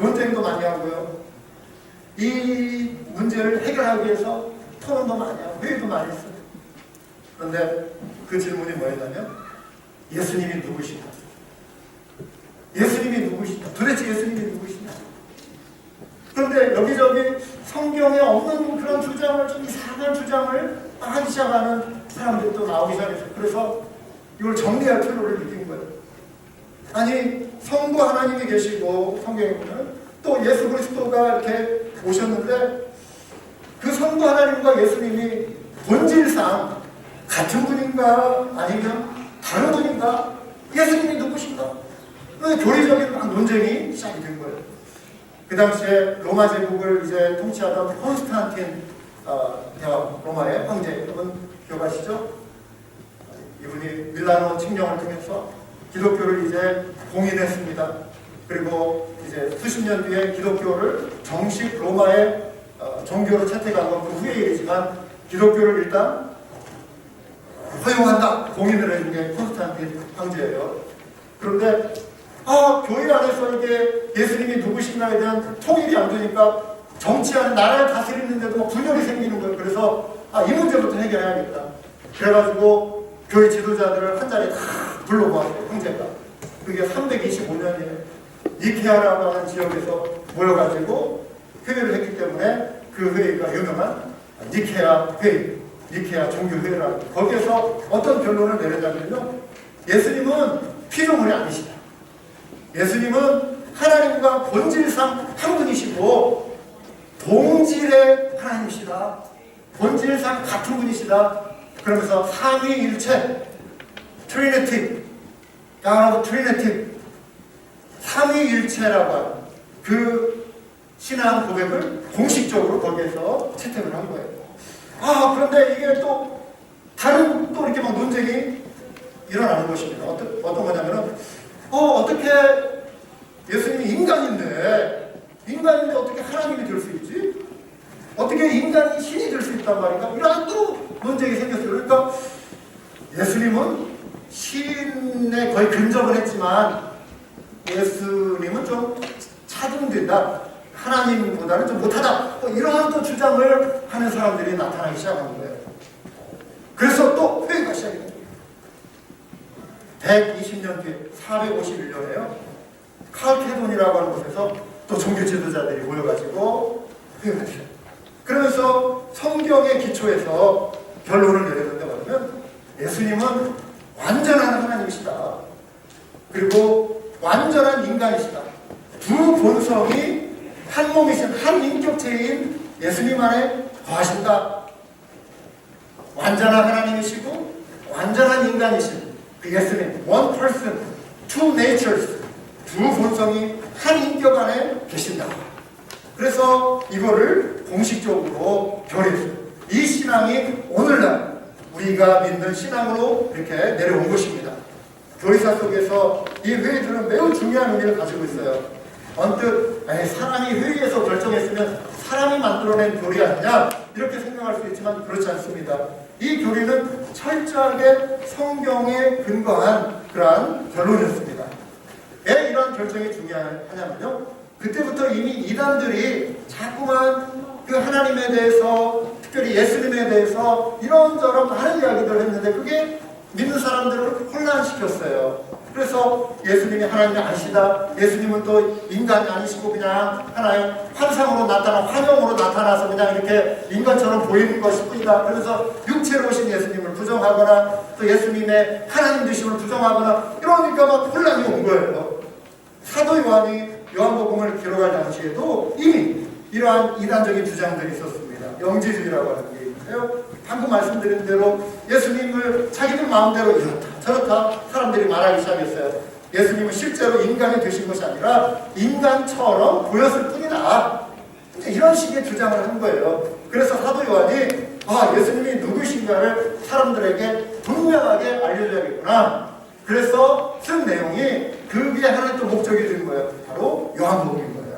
논쟁도 많이 하고요, 이 문제를 해결하기 위해서 토론도 많이 하고 회의도 많이 했어요. 그런데 그 질문이 뭐였냐면, 예수님이 누구시냐? 예수님이 누구시냐? 도대체 예수님이 누구시냐? 그런데 여기저기 성경에 없는 그런 주장을, 좀 이상한 주장을 하기 시작하는 사람들도 나오기 시작했어요. 그래서 이걸 정리할 필요를 느낀 거예요. 아니, 성부 하나님이 계시고 성경에 보면 또 예수 그리스도가 이렇게 오셨는데, 그 성부 하나님과 예수님이 본질상 같은 분인가 아니면 다른 분인가? 예수님이 누구신가? 교리적인 논쟁이 시작이 된 거예요. 그 당시에 로마 제국을 이제 통치하던 콘스탄틴 대왕, 로마의 황제, 여러분 기억하시죠? 이분이 밀라노 칙령을 통해서 기독교를 이제 공인했습니다. 그리고 이제 수십 년 뒤에 기독교를 정식 로마의 종교로 채택한 건 그 후의 일이지만, 기독교를 일단 허용한다, 공인을 해준 게 콘스탄틴 황제예요. 그런데 교회 안에서 이게 예수님이 누구신가에 대한 통일이 안 되니까 정치하는, 나라를 다스리는데도 막 분열이 생기는 거예요. 그래서 이 문제부터 해결해야겠다. 그래가지고 교회 지도자들을 한 자리에 다 불러모았어요, 황제가. 그게 325년에 니케아라고 하는 지역에서 모여가지고 회의를 했기 때문에 그 회의가 유명한 니케아 회의, 니케아 종교회의라고. 거기에서 어떤 결론을 내렸냐면요, 예수님은 피조물이 아니시다. 예수님은 하나님과 본질상 한 분이시고 동질의 하나님이시다. 본질상 같은 분이시다. 그러면서 삼위일체, 트리니티, God of Trinity, 삼위일체라고 하는 그 신앙 고백을 공식적으로 거기에서 채택을 한 거예요. 그런데 이게 또 다른 또 이렇게 막 논쟁이 일어나는 것입니다. 어떤 거냐면은 어떻게 예수님이 인간인데 어떻게 하나님이 될 수 있지? 어떻게 인간이 신이 될 수 있단 말인가? 이런 또 논쟁이 생겼어요. 그러니까 예수님은 시인에 거의 근접은 했지만 예수님은 좀 차등된다. 하나님보다는 좀 못하다. 뭐 이런 또 주장을 하는 사람들이 나타나기 시작한 거예요. 그래서 또 회의가 시작이 됩니다. 120년 뒤에 451년에요. 칼케돈이라고 하는 곳에서 또 종교 지도자들이 모여가지고 회의가 시작. 그러면서 성경의 기초에서 결론을 내렸는데 뭐냐면 예수님은 완전한 하나님이시다. 그리고 완전한 인간이시다. 두 본성이 한 몸이신 한 인격체인 예수님 안에 거하신다. 완전한 하나님이시고 완전한 인간이신 그 예수님, one person, two natures, 두 본성이 한 인격 안에 계신다. 그래서 이거를 공식적으로 결의했어요. 이 신앙이 오늘날 우리가 믿는 신앙으로 이렇게 내려온 것입니다. 교리사 속에서 이 회의들은 매우 중요한 의미를 가지고 있어요. 언뜻 사람이 회의에서 결정했으면 사람이 만들어낸 교리 아니냐 이렇게 생각할 수 있지만 그렇지 않습니다. 이 교리는 철저하게 성경에 근거한 그러한 결론이었습니다. 왜 이런 결정이 중요하냐면요, 그때부터 이미 이단들이 자꾸만 그 하나님에 대해서, 특별히 예수님에 대해서 이런저런 많은 이야기들을 했는데 그게 믿는 사람들을 혼란시켰어요. 그래서 예수님이 하나님이 아니시다, 예수님은 또 인간이 아니시고 그냥 하나의 환상으로 환영으로 나타나서 그냥 이렇게 인간처럼 보이는 것뿐이다. 그래서 육체로 오신 예수님을 부정하거나 또 예수님의 하나님 되심을 부정하거나 이러니까 막 혼란이 온 거예요. 사도 요한이 요한복음을 기록할 당시에도 이미 이러한 이단적인 주장들이 있었습니다. 영지주의라고 하는 게 있는데요. 방금 말씀드린 대로 예수님을 자기들 마음대로 이렇다 저렇다 사람들이 말하기 시작했어요. 예수님은 실제로 인간이 되신 것이 아니라 인간처럼 보였을 뿐이다. 이런 식의 주장을 한 거예요. 그래서 사도 요한이 예수님이 누구신가를 사람들에게 분명하게 알려줘야겠구나. 그래서 쓴 내용이 그게 하나의 또 목적이 된 거예요. 바로 요한복음인 거예요.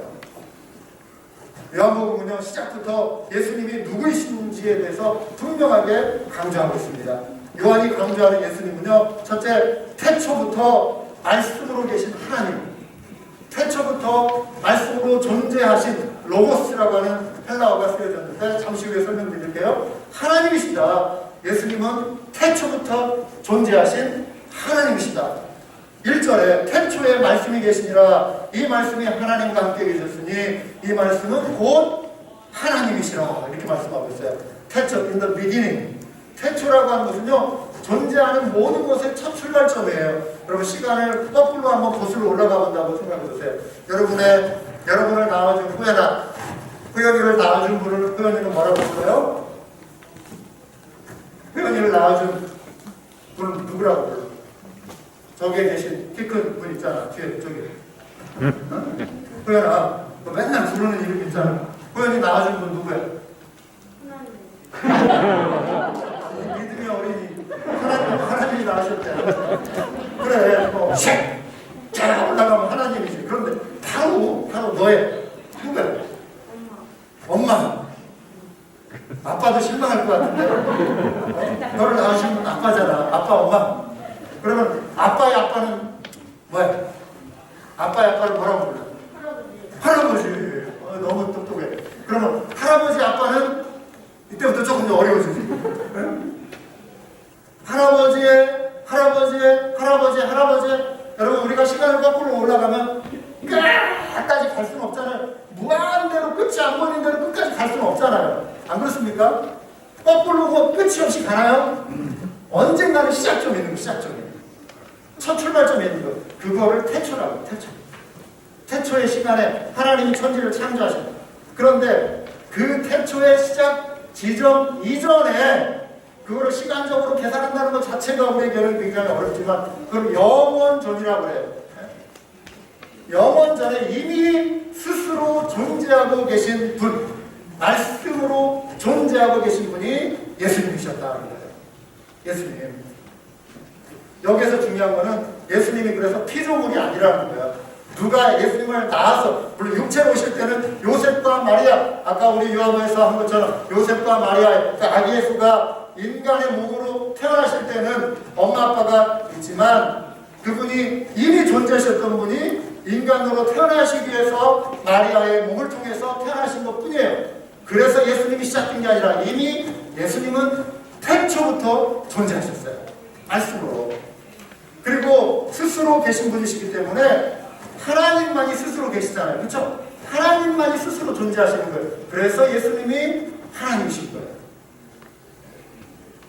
요한복음은요, 시작부터 예수님이 누구이신지에 대해서 분명하게 강조하고 있습니다. 요한이 강조하는 예수님은요, 첫째, 태초부터 말씀으로 계신 하나님, 태초부터 말씀으로 존재하신 로고스라고 하는 헬라어가 쓰여졌는데 잠시 후에 설명드릴게요. 하나님이시다. 예수님은 태초부터 존재하신 하나님이시다. 1절에 태초에 말씀이 계시니라, 이 말씀이 하나님과 함께 계셨으니 이 말씀은 곧 하나님이시라, 이렇게 말씀하고 있어요. 태초, in the beginning. 태초라고 하는 것은요, 존재하는 모든 것의 첫 출발점이에요. 여러분, 시간을 거꾸로 한번 거슬러 올라가 본다고 생각해 보세요. 여러분을 낳아준 후연이를 낳아준 분을 후연이는 뭐라고 불러요? 후연이를 낳아준 분은 누구라고 불러요? 저기에 계신 키 큰 분 있잖아. 뒤에 저기. 호연아, 너 맨날 부르는 이름 있잖아. 호연이 낳아준 분 누구야? 믿음의 어린이. 하나님이 낳으셨대. 그래, 쫙 올라가면 하나님이지. 그런데 바로 너의 누구야? 엄마. 아빠도 실망할 것 같은데. 너를 낳으신 분 아빠잖아. 아빠, 엄마. 그러면 아빠의 아빠는 뭐야? 아빠의 아빠를 뭐라고 불러? 할아버지. 너무 똑똑해. 그러면 할아버지 아빠는 이때부터 조금 더 어려워지지. 할아버지. 여러분, 우리가 시간을 거꾸로 올라가면 끝까지 갈 수는 없잖아요. 무한대로 끝이 안 보이는 대로 끝까지 갈 수는 없잖아요. 안 그렇습니까? 거꾸로 끝이 없이 가나요? 언젠가는 시작점이 있는 거, 시작점이. 첫 출발점이 있는 거. 그거를 태초라고, 태초의 시간에 하나님이 천지를 창조하신다. 그런데 그 태초의 시작 지점 이전에 그거를 시간적으로 계산한다는 것 자체가 우리에게는 굉장히 어렵지만 그걸 영원전이라고 그래요. 영원전에 이미 스스로 존재하고 계신 분, 말씀으로 존재하고 계신 분이 예수님이셨다는 거예요. 예수님. 여기서 중요한 거는 예수님이 그래서 피조물이 아니라는 거예요. 누가 예수님을 낳아서, 물론 육체로 오실 때는 요셉과 마리아, 아까 우리 요한복음에서 한 것처럼 요셉과 마리아, 아기 예수가 인간의 몸으로 태어나실 때는 엄마 아빠가 있지만 그분이 이미 존재하셨던 분이 인간으로 태어나시기 위해서 마리아의 몸을 통해서 태어나신 것 뿐이에요. 그래서 예수님이 시작된 게 아니라 이미 예수님은 태초부터 존재하셨어요. 말씀으로. 그리고 스스로 계신 분이시기 때문에 하나님만이 스스로 계시잖아요. 그렇죠? 하나님만이 스스로 존재하시는 거예요. 그래서 예수님이 하나님이신 거예요.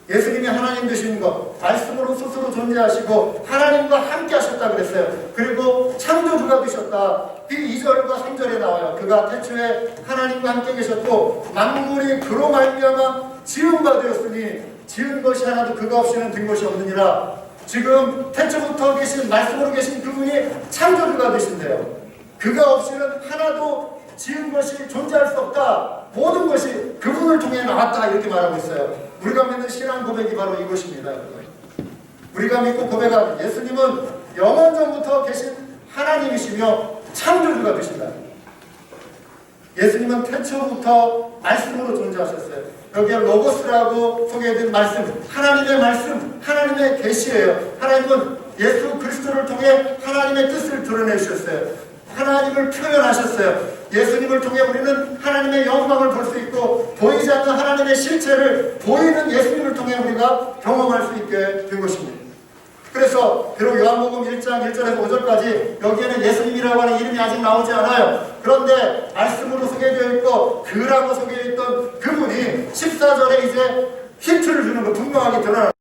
예수님이 하나님 되시는 것, 말씀으로 스스로 존재하시고 하나님과 함께 하셨다 그랬어요. 그리고 창조주가 되셨다. 그 2절과 3절에 나와요. 그가 태초에 하나님과 함께 계셨고 만물이 그로 말미암아 지은 바 되었으니 지은 것이 하나도 그가 없이는 된 것이 없느니라. 지금 태초부터 계신 말씀으로 계신 그분이 창조주가 되신대요. 그가 없이는 하나도 지은 것이 존재할 수 없다. 모든 것이 그분을 통해 나왔다. 이렇게 말하고 있어요. 우리가 믿는 신앙 고백이 바로 이것입니다. 우리가 믿고 고백하는 예수님은 영원 전부터 계신 하나님이시며 창조주가 되신다. 예수님은 태초부터 말씀으로 존재하셨어요. 여기에 로고스라고 소개해드린 말씀, 하나님의 말씀, 하나님의 계시예요. 하나님은 예수 그리스도를 통해 하나님의 뜻을 드러내주셨어요. 하나님을 표현하셨어요. 예수님을 통해 우리는 하나님의 영광을 볼 수 있고 보이지 않는 하나님의 실체를 보이는 예수님을 통해 우리가 경험할 수 있게 된 것입니다. 그래서 비록 요한복음 1장 1절에서 5절까지 여기에는 예수님이라고 하는 이름이 아직 나오지 않아요. 그런데 말씀으로 소개되어 있고 그라고 소개되어 있던 그분이 14절에 이제 힌트를 주는 거 분명하게 드러나요.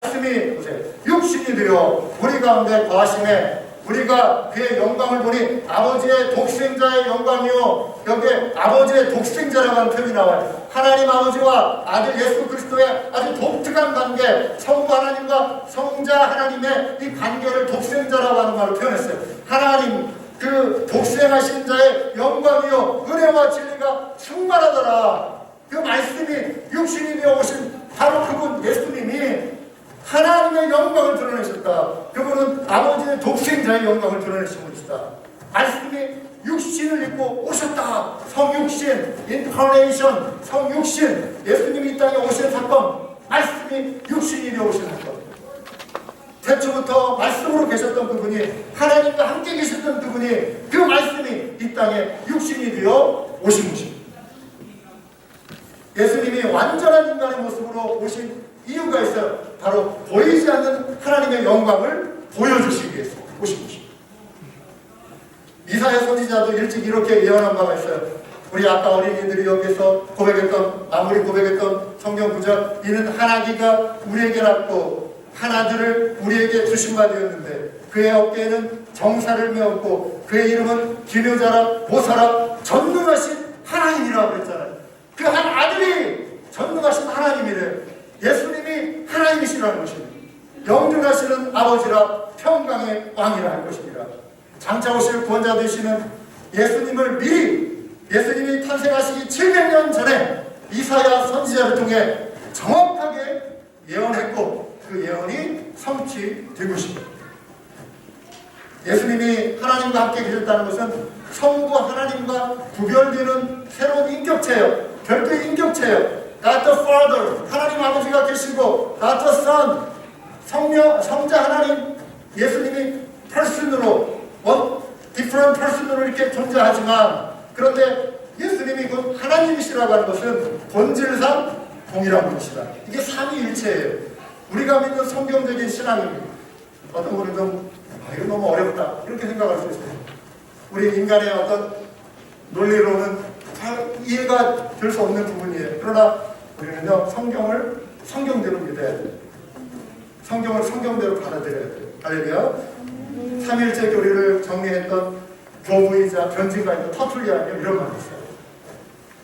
말씀이 보세요. 육신이 되어 우리 가운데 거하심에 우리가 그의 영광을 보니 아버지의 독생자의 영광이요. 여기에 아버지의 독생자라고 하는 표현이 나와요. 하나님 아버지와 아들 예수 그리스도의 아주 독특한 관계, 성부 하나님과 성자 하나님의 이 관계를 독생자라고 하는 말로 표현했어요. 하나님 그 독생하신 자의 영광이요 은혜와 진리가 충만하더라. 그 말씀이 육신이 되어 오신 바로 그분 예수님이 하나님의 영광을 드러내셨다. 그분은 아버지의 독생자의 영광을 드러내신 분이시다. 말씀이 육신을 입고 오셨다. 성육신, 인카네이션, 성육신. 예수님이 이 땅에 오신 사건, 말씀이 육신이 되어 오신 사건. 태초부터 말씀으로 계셨던 그분이, 하나님과 함께 계셨던 그분이, 그 말씀이 이 땅에 육신이 되어 오신 것입니다. 예수님이 완전한 인간의 모습으로 오신 이유가 있어요. 바로 보이지 않는 하나님의 영광을 보여주시기 위해서 오신 것입니다. 이사야 선지자도 일찍 이렇게 예언한 바가 있어요. 우리 아까 어린이들이 여기서 고백했던, 마무리 고백했던 성경 구절, 이는 한 아기가 우리에게 낳고 한 아들을 우리에게 주신 바 되었는데 그의 어깨에는 정사를 메었고 그의 이름은 기묘자라 보사라 전능하신 하나님이라고 그랬잖아요. 그 한 아들이 전능하신 하나님이래요. 예수님이 하나님이시라는 것입니다. 영존하시는 아버지라 평강의 왕이라 할 것입니다. 장차 오실 구원자 되시는 예수님을 미리 예수님이 탄생하시기 700년 전에 이사야 선지자를 통해 정확하게 예언했고 그 예언이 성취된 것입니다. 예수님이 하나님과 함께 계셨다는 것은 성부 하나님과 구별되는 새로운 인격체예요. 별도의 인격체예요. God the Father, 하나님 아버지가 계시고 God the Son, 성자 하나님, 예수님이 person으로, different person으로 이렇게 존재하지만 그런데 예수님이 곧 하나님이시라고 하는 것은 본질상 동일한 분이시다. 이게 삼위일체예요. 우리가 믿는 성경적인 신앙입니다. 어떤 분은 좀 이거 너무 어렵다 이렇게 생각할 수 있어요. 우리 인간의 어떤 논리로는 잘 이해가 될 수 없는 부분이에요. 그러나 우리는요 성경을 성경대로 믿어야 돼요. 성경을 성경대로 받아들여야 돼요. 할렐루야. 삼위일체 교리를 정리했던 교부이자 변증가이자 터툴리안이 이런 말이 있어요.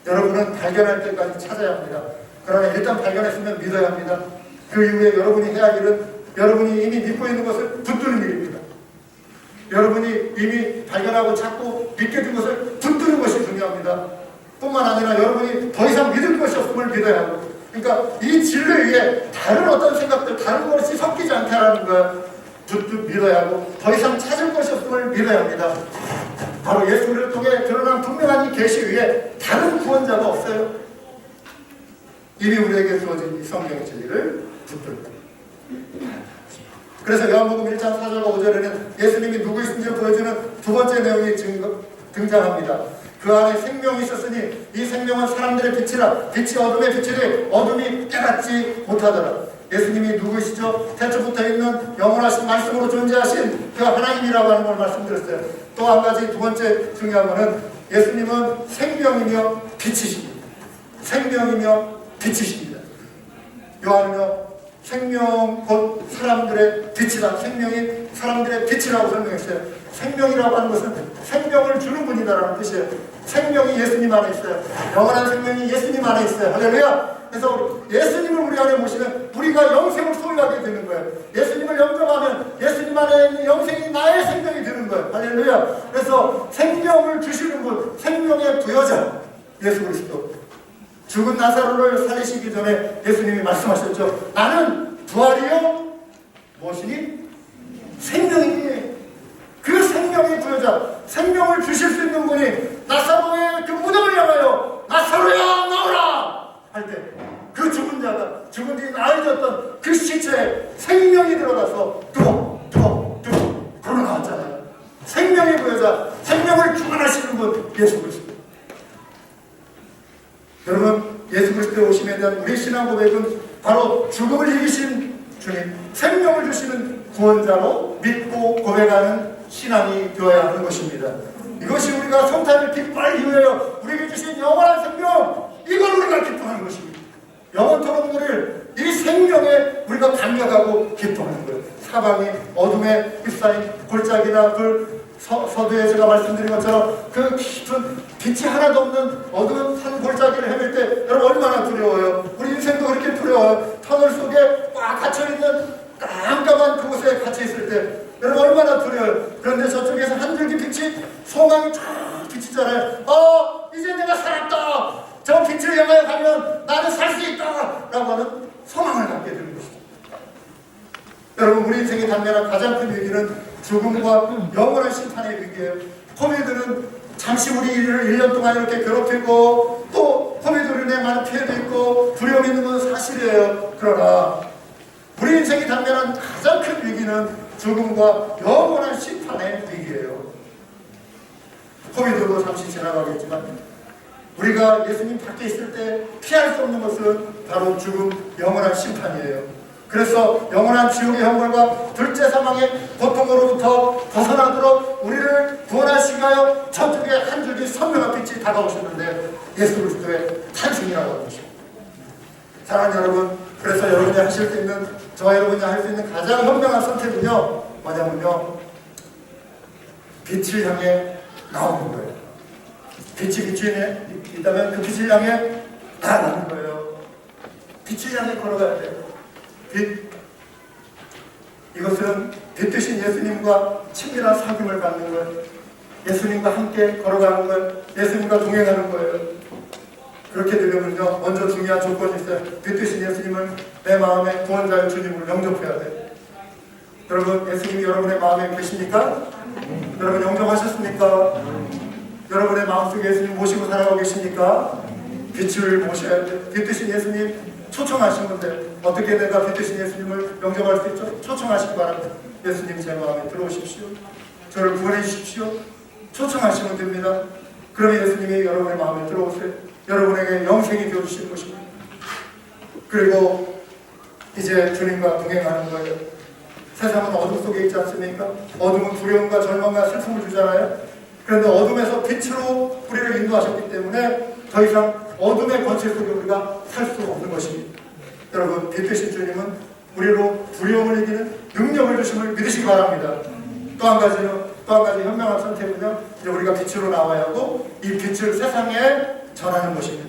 여러분은 발견할 때까지 찾아야 합니다. 그러나 일단 발견했으면 믿어야 합니다. 그 이후에 여러분이 해야 할 일은 여러분이 이미 믿고 있는 것을 붙드는 일입니다. 여러분이 이미 발견하고 찾고 믿게 된 것을 붙드는 것이 중요합니다. 뿐만 아니라 여러분이 더 이상 믿을 것이 없음을 믿어야 하고, 그러니까 이 진리 위에 다른 어떤 생각들, 다른 것이 섞이지 않게 하라는 거야. 믿어야 하고 더 이상 찾을 것이 없음을 믿어야 합니다. 바로 예수를 통해 드러난 분명한 이 계시 위에 다른 구원자가 없어요. 이미 우리에게 주어진 이 성경의 진리를 붙들고 그래서 요한복음 1장 4절과 5절에는 예수님이 누구이신지를 보여주는 두 번째 내용이 등장합니다. 그 안에 생명이 있었으니 이 생명은 사람들의 빛이라. 빛이 어둠에 비치되 어둠이 깨닫지 못하더라. 예수님이 누구이시죠? 태초부터 있는 영원하신 말씀으로 존재하신 그 하나님이라고 하는 걸 말씀드렸어요. 또 한 가지 두 번째 중요한 것은 예수님은 생명이며 빛이십니다. 생명이며 빛이십니다. 요한은요, 생명 곧 사람들의 빛이다. 생명이 사람들의 빛이라고 설명했어요. 생명이라고 하는 것은 생명을 주는 분이다라는 뜻이에요. 생명이 예수님 안에 있어요. 영원한 생명이 예수님 안에 있어요. 할렐루야! 그래서 예수님을 우리 안에 모시면 우리가 영생을 소유하게 되는 거예요. 예수님을 영접하면 예수님 안에 있는 영생이 나의 생명이 되는 거예요. 할렐루야! 그래서 생명을 주시는 분, 생명의 부여자 예수 그리스도. 죽은 나사로를 살리시기 전에 예수님이 말씀하셨죠. 나는 부활이요 무엇이니? 생명이니. 그 생명의 부여자, 생명을 주실 수 있는 분이 나사로의 그 무덤을 향하여 나사로야 나오라 할 때 그 죽은 자가 죽은 뒤 나아졌던 그 시체에 생명이 들어가서 뚜벅 걸어 나왔잖아요. 생명의 부여자, 생명을 주관하시는 분 예수 그리스도. 여러분, 예수 그리스도의 오심에 대한 우리 신앙 고백은 바로 죽음을 이기신 주님, 생명을 주시는 구원자로 믿고 고백하는 신앙이 되어야 하는 것입니다. 이것이 우리가 성탄을 기뻐할 이유예요. 우리에게 주신 영원한 생명, 이걸 우리가 기뻐하는 것입니다. 영원토록 누릴 이 생명에 우리가 감격하고 기뻐하는 거예요. 사방이 어둠에 휩싸인 골짜기나 서두에 제가 말씀드린 것처럼 그 깊은 빛이 하나도 없는 어두운 산 골짜기를 헤맬 때 여러분 얼마나 두려워요. 우리 인생도 그렇게 두려워요. 터널 속에 꽉 갇혀있는 깜깜한 그곳에 갇혀있을 때 여러분 얼마나 두려워요. 그런데 저쪽에서 한 줄기 빛이, 소망이 쫙 비치잖아요. 이제 내가 살았다. 저 빛을 향하여 가면 나는 살 수 있다 라고 하는 소망을 갖게 되는 것이죠. 여러분, 우리 인생의 단면한 가장 큰 위기는 죽음과 영원한 심판의 위기예요. 코비드는 잠시 우리를 1년 동안 이렇게 괴롭히고 또 코비드로 인해 많은 피해도 있고 두려움이 있는 건 사실이에요. 그러나 우리 인생이 단면한 가장 큰 위기는 죽음과 영원한 심판의 위기예요. 코비드도 잠시 지나가겠지만 우리가 예수님 밖에 있을 때 피할 수 없는 것은 바로 죽음, 영원한 심판이에요. 그래서 영원한 지옥의 형벌과 둘째 사망의 고통으로부터 벗어나도록 우리를 구원하시기 위하여 저쪽에 한 줄기 선명한 빛이 다가오셨는데 예수 그리스도의 탄생이라고 하는 것입니다. 사랑하는 여러분, 그래서 여러분이 하실 수 있는, 저와 여러분이 할 수 있는 가장 현명한 선택은요, 뭐냐면요, 빛을 향해 나오는 거예요. 빛이 비추에 있다면 그 빛을 향해 나아가는 거예요. 빛을 향해 걸어가야 돼요. 빛. 이것은 빛 되신 예수님과 친밀한 사귐을 갖는 거예요. 예수님과 함께 걸어가는 거예요. 예수님과 동행하는 거예요. 그렇게 되려면요, 먼저 중요한 조건이 있어요. 빛 되신 예수님을 내 마음의 구원자의 주님으로 영접해야 돼요. 여러분, 예수님이 여러분의 마음에 계십니까? 여러분 영접하셨습니까? 여러분의 마음속에 예수님 모시고 살아가고 계십니까? 빛을 모셔야 돼요. 빛 되신 예수님 초청하시면 돼요. 어떻게 내가 빛 되신 예수님을 영접할 수 있죠? 초청하시기 바랍니다. 예수님 제 마음에 들어오십시오. 저를 구원해 주십시오. 초청하시면 됩니다. 그러면 예수님이 여러분의 마음에 들어오세요. 여러분에게 영생이 되어주시는 것입니다. 그리고 이제 주님과 동행하는 거예요. 세상은 어둠 속에 있지 않습니까? 어둠은 두려움과 절망과 슬픔을 주잖아요. 그런데 어둠에서 빛으로 우리를 인도하셨기 때문에 더 이상 어둠의 권세 속에 우리가 살 수 없는 것입니다. 여러분, 빛 되신 주님은 우리로 두려움을 이기는 능력을 주심을 믿으시기 바랍니다. 또 한 가지 현명한 선택은요, 이제 우리가 빛으로 나와야 하고 이 빛을 세상에 전하는 것입니다.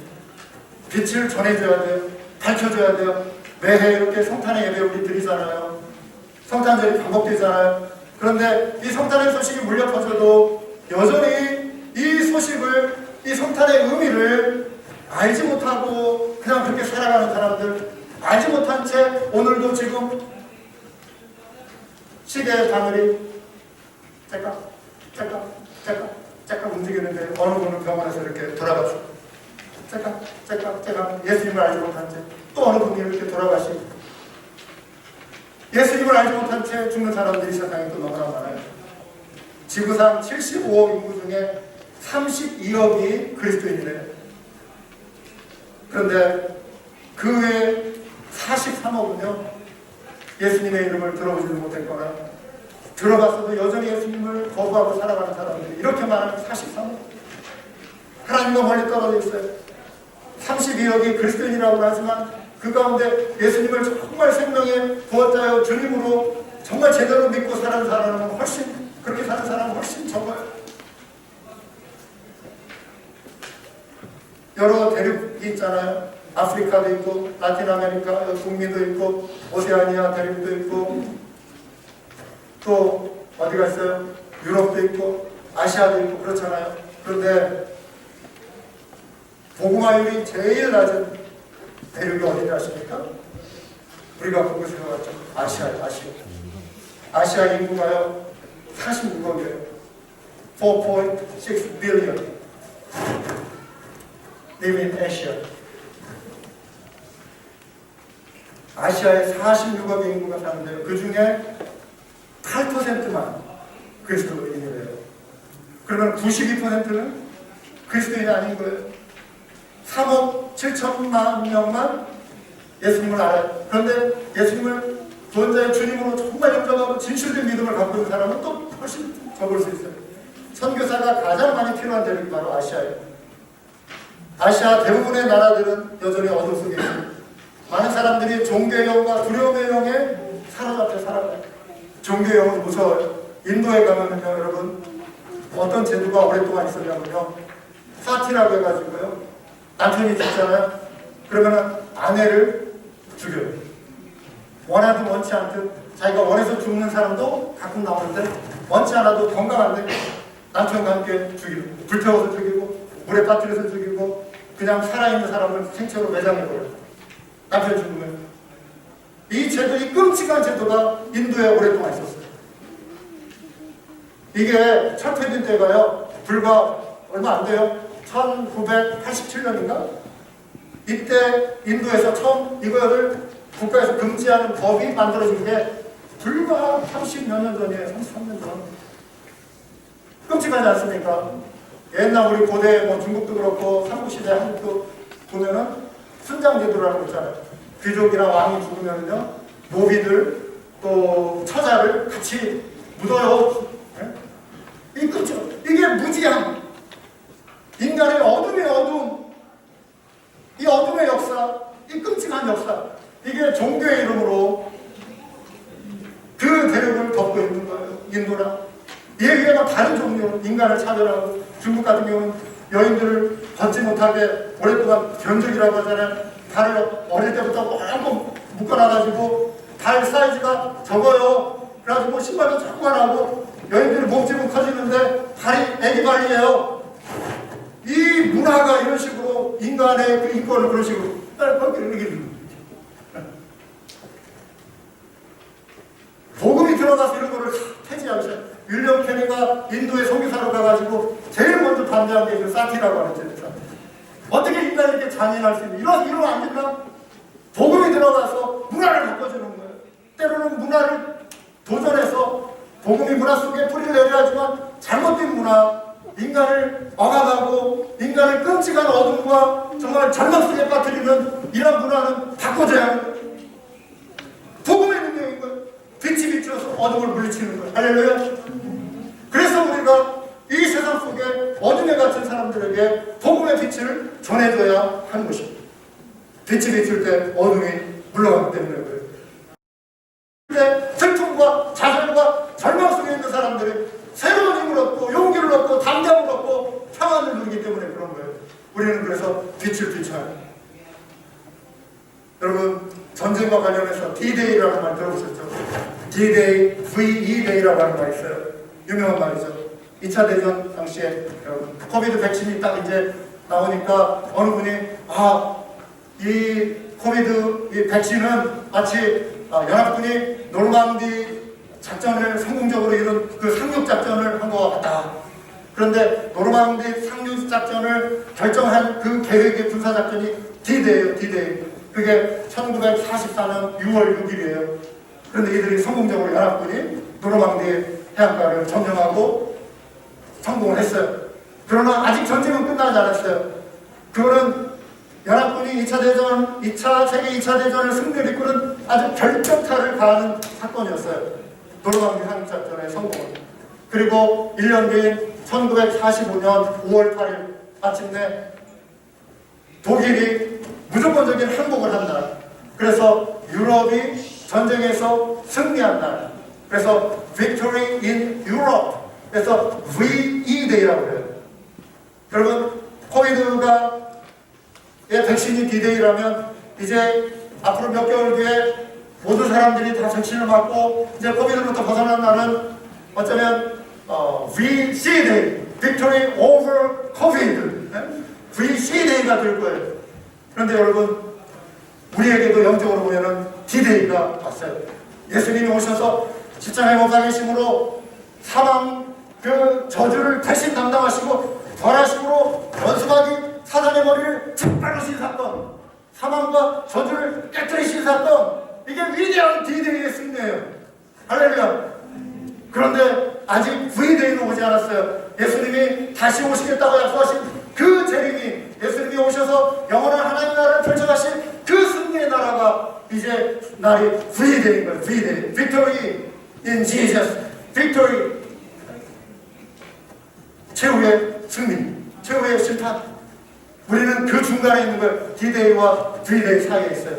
빛을 전해줘야 돼요. 밝혀줘야 돼요. 매해 이렇게 성탄의 예배 우리 드리잖아요. 성탄절이 반복되잖아요. 그런데 이 성탄의 소식이 물려 퍼져도 여전히 이 소식을, 이 성탄의 의미를 알지 못하고 그냥 그렇게 살아가는 사람들, 알지 못한 채 오늘도 지금 시계의 바늘이 째깍 움직이는데 어느 분은 병원에서 이렇게 돌아가시고 째깍 예수님을 알지 못한 채 또 어느 분이 이렇게 돌아가시고 예수님을 알지 못한 채 죽는 사람들이 세상에 또 너무나 많아요. 지구상 75억 인구 중에 32억이 그리스도인이래요. 그런데 그 외에 43억은요 예수님의 이름을 들어보지도 못했거나 들어봤어도 여전히 예수님을 거부하고 살아가는 사람들이 이렇게 많은 43억. 하나님과 멀리 떨어져 있어요. 32억이 그리스도인이라고 하지만 그 가운데 예수님을 정말 생명의 구원자여 주님으로 정말 제대로 믿고 사는 사람은 훨씬, 그렇게 사는 사람은 훨씬 적어요. 여러 대륙이 있잖아요. 아프리카도 있고 라틴 아메리카 북미도 있고 오세아니아 대륙도 있고 또 어디가 있어요? 유럽도 있고 아시아도 있고 그렇잖아요. 그런데 복음화율이 제일 낮은 대륙이 어딘지 아십니까? 우리가 보고 생각하죠. 아시아요. 아시아 인구가요 46억이에요. 4.6 billion live in Asia. 아시아에 46억의 인구가 사는데요. 그 중에 8%만 그리스도인이래요. 그러면 92%는 그리스도인이 아닌 거예요. 3억 7천만 명만 예수님을 알아요. 그런데 예수님을 구원자의 주님으로 정말 인정하고 진실된 믿음을 갖고 있는 사람은 또 훨씬 적을 수 있어요. 선교사가 가장 많이 필요한 대륙이 바로 아시아예요. 아시아 대부분의 나라들은 여전히 어둠 속에 있습니다. 많은 사람들이 종교의 영과 두려움의 영에 사로잡혀 살아가요. 종교의 영은 무서워요. 인도에 가면은요, 여러분, 어떤 제도가 오랫동안 있었냐면요, 사티라고 해가지고요, 남편이 죽잖아요. 그러면은 아내를 죽여요. 원하든 원치 않든 자기가 원해서 죽는 사람도 가끔 나오는데 원치 않아도 건강한데 남편과 함께 죽이고, 불태워서 죽이고, 물에 빠뜨려서 죽이고, 그냥 살아있는 사람을 생체로 매장해버려요. 남편 죽으면. 이 제도, 이 끔찍한 제도가 인도에 오랫동안 있었어요. 이게 철폐된 때가요, 불과 얼마 안 돼요. 1987년인가? 이때 인도에서 처음 이거를 국가에서 금지하는 법이 만들어진 게 불과 30몇 년 전이에요. 33년 전. 끔찍하지 않습니까? 옛날 우리 고대 뭐 중국도 그렇고 삼국시대 한국도 보면은 순장제도라는 거 있잖아요. 귀족이나 왕이 죽으면요, 노비들 또 처자를 같이 묻어요. 네? 이 끔찍, 이게 무지함. 인간의 어둠의 어둠, 이 어둠의 역사, 이 끔찍한 역사, 이게 종교의 이름으로 그 대륙을 덮고 있는 거예요. 인도나 얘기하면 다른 종류, 인간을 차별하고, 중국 같은 경우는 여인들을 걷지 못하게 오랫동안 견적이라고 하잖아요. 발을 어릴 때부터 꽁꽁 묶어놔가지고 발 사이즈가 적어요. 그래가지고 신발도 자꾸 안 하고 여인들이 몸집은 커지는데 발이 애기 발이에요. 이 문화가 이런 식으로 인간의 그 인권을 그런 식으로 복음이 들어가서 이런 거를 폐지하면서 윌리엄 케니가 인도의 선교사로 가가지고 제일 먼저 반대한 게 그 사티라고 하는 제도사. 어떻게 인간이 이렇게 잔인할 수 있는 이러면 안 된다. 복음이 들어가서 문화를 바꿔주는 거예요. 때로는 문화를 도전해서 복음이 문화 속에 뿌리를 내려야지만 잘못된 문화, 인간을 억압하고 인간을 끔찍한 어둠과 정말 절망 속에 빠뜨리는 이런 문화는 바꿔줘야 하는 거예요. 복음의 능력인 거예요. 빛이 비추어서 어둠을 물리치는 거예요. 할렐루야. 그래서 우리가 이 세상 속에 어둠에 갇힌 사람들에게 복음의 빛을 전해줘야 하는 것입니다. 빛이 비출 때 어둠이 물러가기 때문에 그래요. 그런데 슬픔과 좌절과 절망 속에 있는 사람들이 새로운 힘을 얻고 용기를 얻고 담대함을 얻고 평안을 누리기 때문에 그런 거예요. 우리는 그래서 빛을 비춰야 해요. 여러분, 전쟁과 관련해서 D-Day라는 말 들어보셨죠? D-Day, V-E-Day라고 하는 말이 있어요. 유명한 말이죠. 2차 대전 당시에 코비드 백신이 딱 이제 나오니까 어느 분이 이 코비드 이 백신은 마치 연합군이 노르망디 작전을 성공적으로 이룬 그 상륙 작전을 한 것 같다. 그런데 노르망디 상륙 작전을 결정한 그 계획의 군사 작전이 D-Day예요. D-Day. 그게 1944년 6월 6일이에요. 그런데 이들이 성공적으로 연합군이 노르망디 해안가를 점령하고 성공을 했어요. 그러나 아직 전쟁은 끝나지 않았어요. 그거는 연합군이 2차 대전, 세계 2차 대전을 승리를 이끄는 아주 결정타를 가하는 사건이었어요. 노르망디 상륙작전의 성공은. 그리고 1년 뒤인 1945년 5월 8일 아침내 독일이 무조건적인 항복을 한 날. 그래서 유럽이 전쟁에서 승리한 날. 그래서 Victory in Europe. 그래서 VE-Day라고 해요. 여러분, 코비드가 백신이 D-Day라면 이제 앞으로 몇 개월 뒤에 모든 사람들이 다 백신을 맞고 이제 코비드로부터 벗어난다는 어쩌면 VC-Day, Victory over COVID, VC-Day가 될 거예요. 그런데 여러분, 우리에게도 영적으로 보면은 D-Day가 왔어요. 예수님이 오셔서 십자가에 못 박히심으로 사망 그 저주를 대신 담당하시고 벌하심으로 원수마귀 사단의 머리를 짓밟으신 사건, 사망과 저주를 깨뜨리신 사건, 이게 위대한 D-Day의 승리예요. 할렐루야. 그런데 아직 V-Day는 오지 않았어요. 예수님이 다시 오시겠다고 약속하신 그 재림이, 예수님이 오셔서 영원한 하나님의 나라를 펼쳐가신 그 승리의 나라가 이제 날이 V-Day인 거예요. V-Day. Victory in Jesus. Victory. 최후의 승리, 최후의 심판. 우리는 그 중간에 있는 거예요. D-Day와 V-Day 사이에 있어요.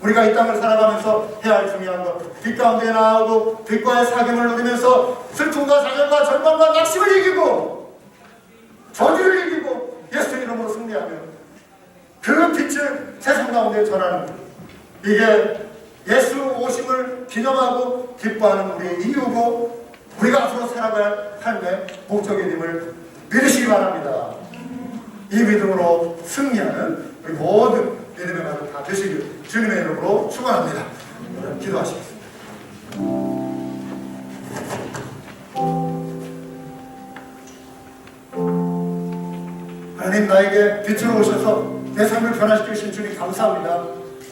우리가 이 땅을 살아가면서 해야 할 중요한 것, 빛 가운데 나아오고 빛과의 사귐을 누리면서 슬픔과 좌절과 절망과 낙심을 이기고 저주를 이기고 예수 이름으로 승리하며 그 빛을 세상 가운데 전하는 것. 이게 예수 오심을 기념하고 기뻐하는 우리의 이유고 우리가 앞으로 살아갈 삶의 목적임을 믿으시기 바랍니다. 이 믿음으로 승리하는 우리 모든 믿음의 가족 다 되시길 주님의 이름으로 축원합니다. 기도하시겠습니다. 하나님, 나에게 빛으로 오셔서 내 삶을 변화시키신 주님 감사합니다.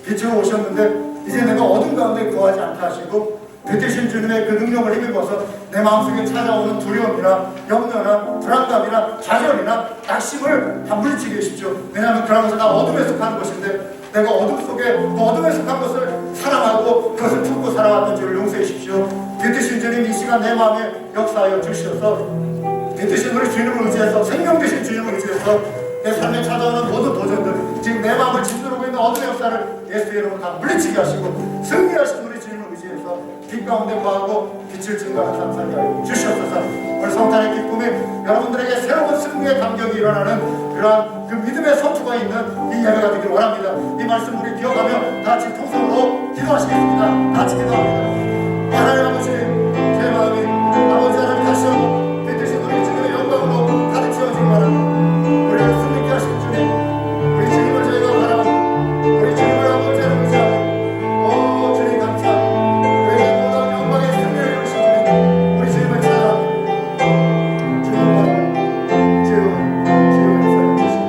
빛으로 오셨는데 이제 내가 어둠 가운데 거하지 않게 하시고 빛 되신 주님의 그 능력을 힘입어서 내 마음속에 찾아오는 두려움이나 염려나 불안감이나 좌절이나 낙심을 다 물리치게 해주십시오. 왜냐하면 그런 것은 다 어둠에 속하는 것인데 내가 어둠 속에 그 어둠에 속한 것을 사랑하고 그것을 품고 살아왔던 줄을 용서해 주십시오. 빛 되신 주님, 이 시간 내 마음에 역사하여 주시어서 빛 되신 우리 주님을 의지해서, 생명 되신 주님을 의지해서 내 삶에 찾아오는 모든 도전들, 지금 내 마음을 짓누르고 있는 어둠의 역사를 예수의 이름으로 다 물리치게 하시고 승리하신 우리 주님을 의지해서 빛 가운데 거하고 빛을 증거하는 삶 살게 하여 주시옵소서. 오늘 성탄의 기쁨이 여러분들에게 새로운 승리의 감격이 일어나는 그러한 그 믿음의 선투가 있는 이 예배가 되길 원합니다. 이 말씀 우리 기억하며 다 같이 통성으로 기도하시겠습니다. 다 같이 기도합니다. 하나님 아버지, 제 마음이 아버지 하나님 다시 한번 빛 되신 우리 주님의 영광으로 가득 채워지기 바랍니다. 우리를 승리케 하신 주님, 우리 주님을 저희가 바라보고 우리 주님을 아버지 하나님 의지하고 오 주님 감사합니다. 우리의 모든 영광의 승리를 이루신 주님, 우리 주님을 찾아갑니다. 주님을 바라보고 주님을 인사해 주십시오.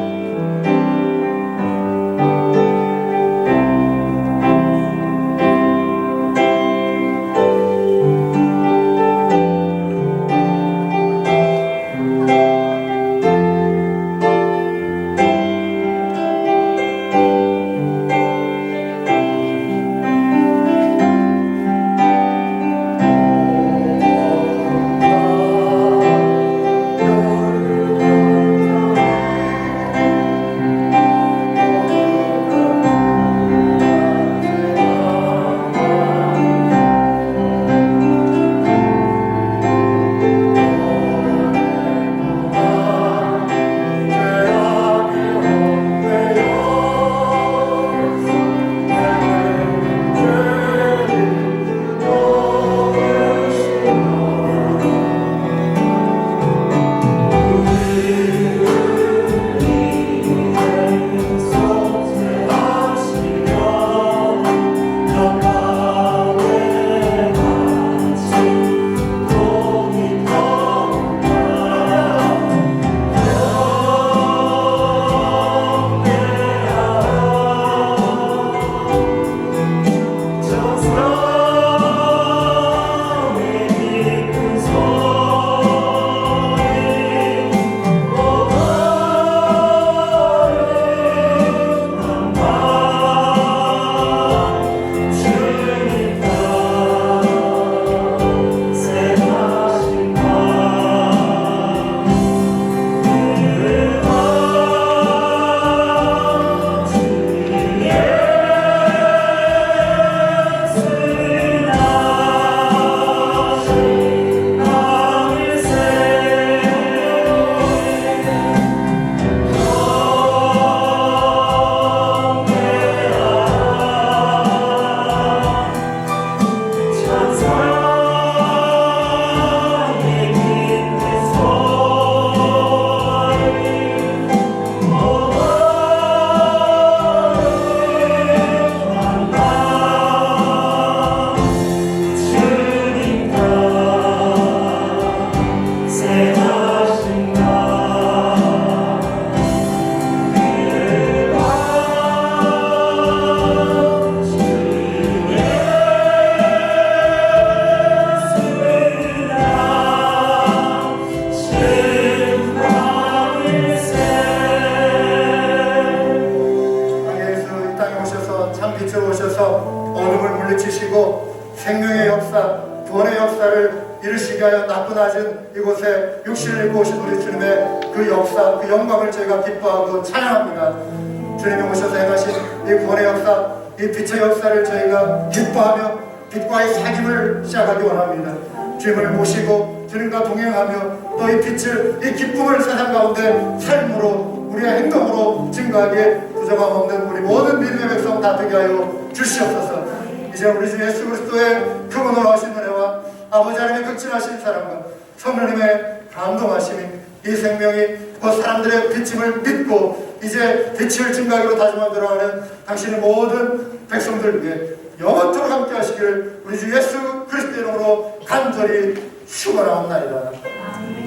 역사를 이루시게 하여 낮고 낮은 이곳에 육신을 입고 오신 우리 주님의 그 역사, 그 영광을 저희가 기뻐하고 찬양합니다. 주님이 오셔서 행하신 이 구원의 역사, 이 빛의 역사를 저희가 기뻐하며 빛과의 사귐을 시작하기 원합니다. 주님을 모시고 주님과 동행하며 또 이 빛을, 이 기쁨을 세상 가운데 삶으로, 우리의 행동으로 증거하기에 부족함 없는 우리 모든 믿음의 백성 다 되게 하여 주시옵소서. 이제 우리 주 예수 그리스도의 크고 하신 은혜와 아버지 하나님의 극진하신 사랑과 성령님의 감동하심이 이 생명이 그 사람들의 비침을 믿고 이제 빛을 증거하기로 다짐하며 들어가는 당신의 모든 백성들 위해 영원토록 함께 하시기를 우리 주 예수 그리스도의 이름으로 간절히 축원하옵나이다.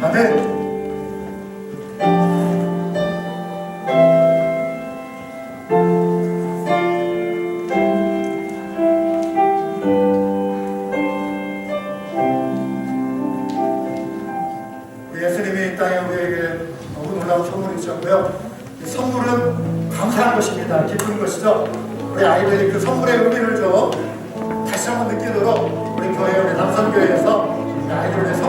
아멘. 예수님이 이 땅에 우리에게 너무 놀라운 선물이 있었고요. 이 선물은 감사한 것입니다. 기쁜 것이죠. 우리 아이들이 그 선물의 의미를 좀 다시 한번 느끼도록 우리 교회, 우리 남선교회에서 우리 아이들을 위해서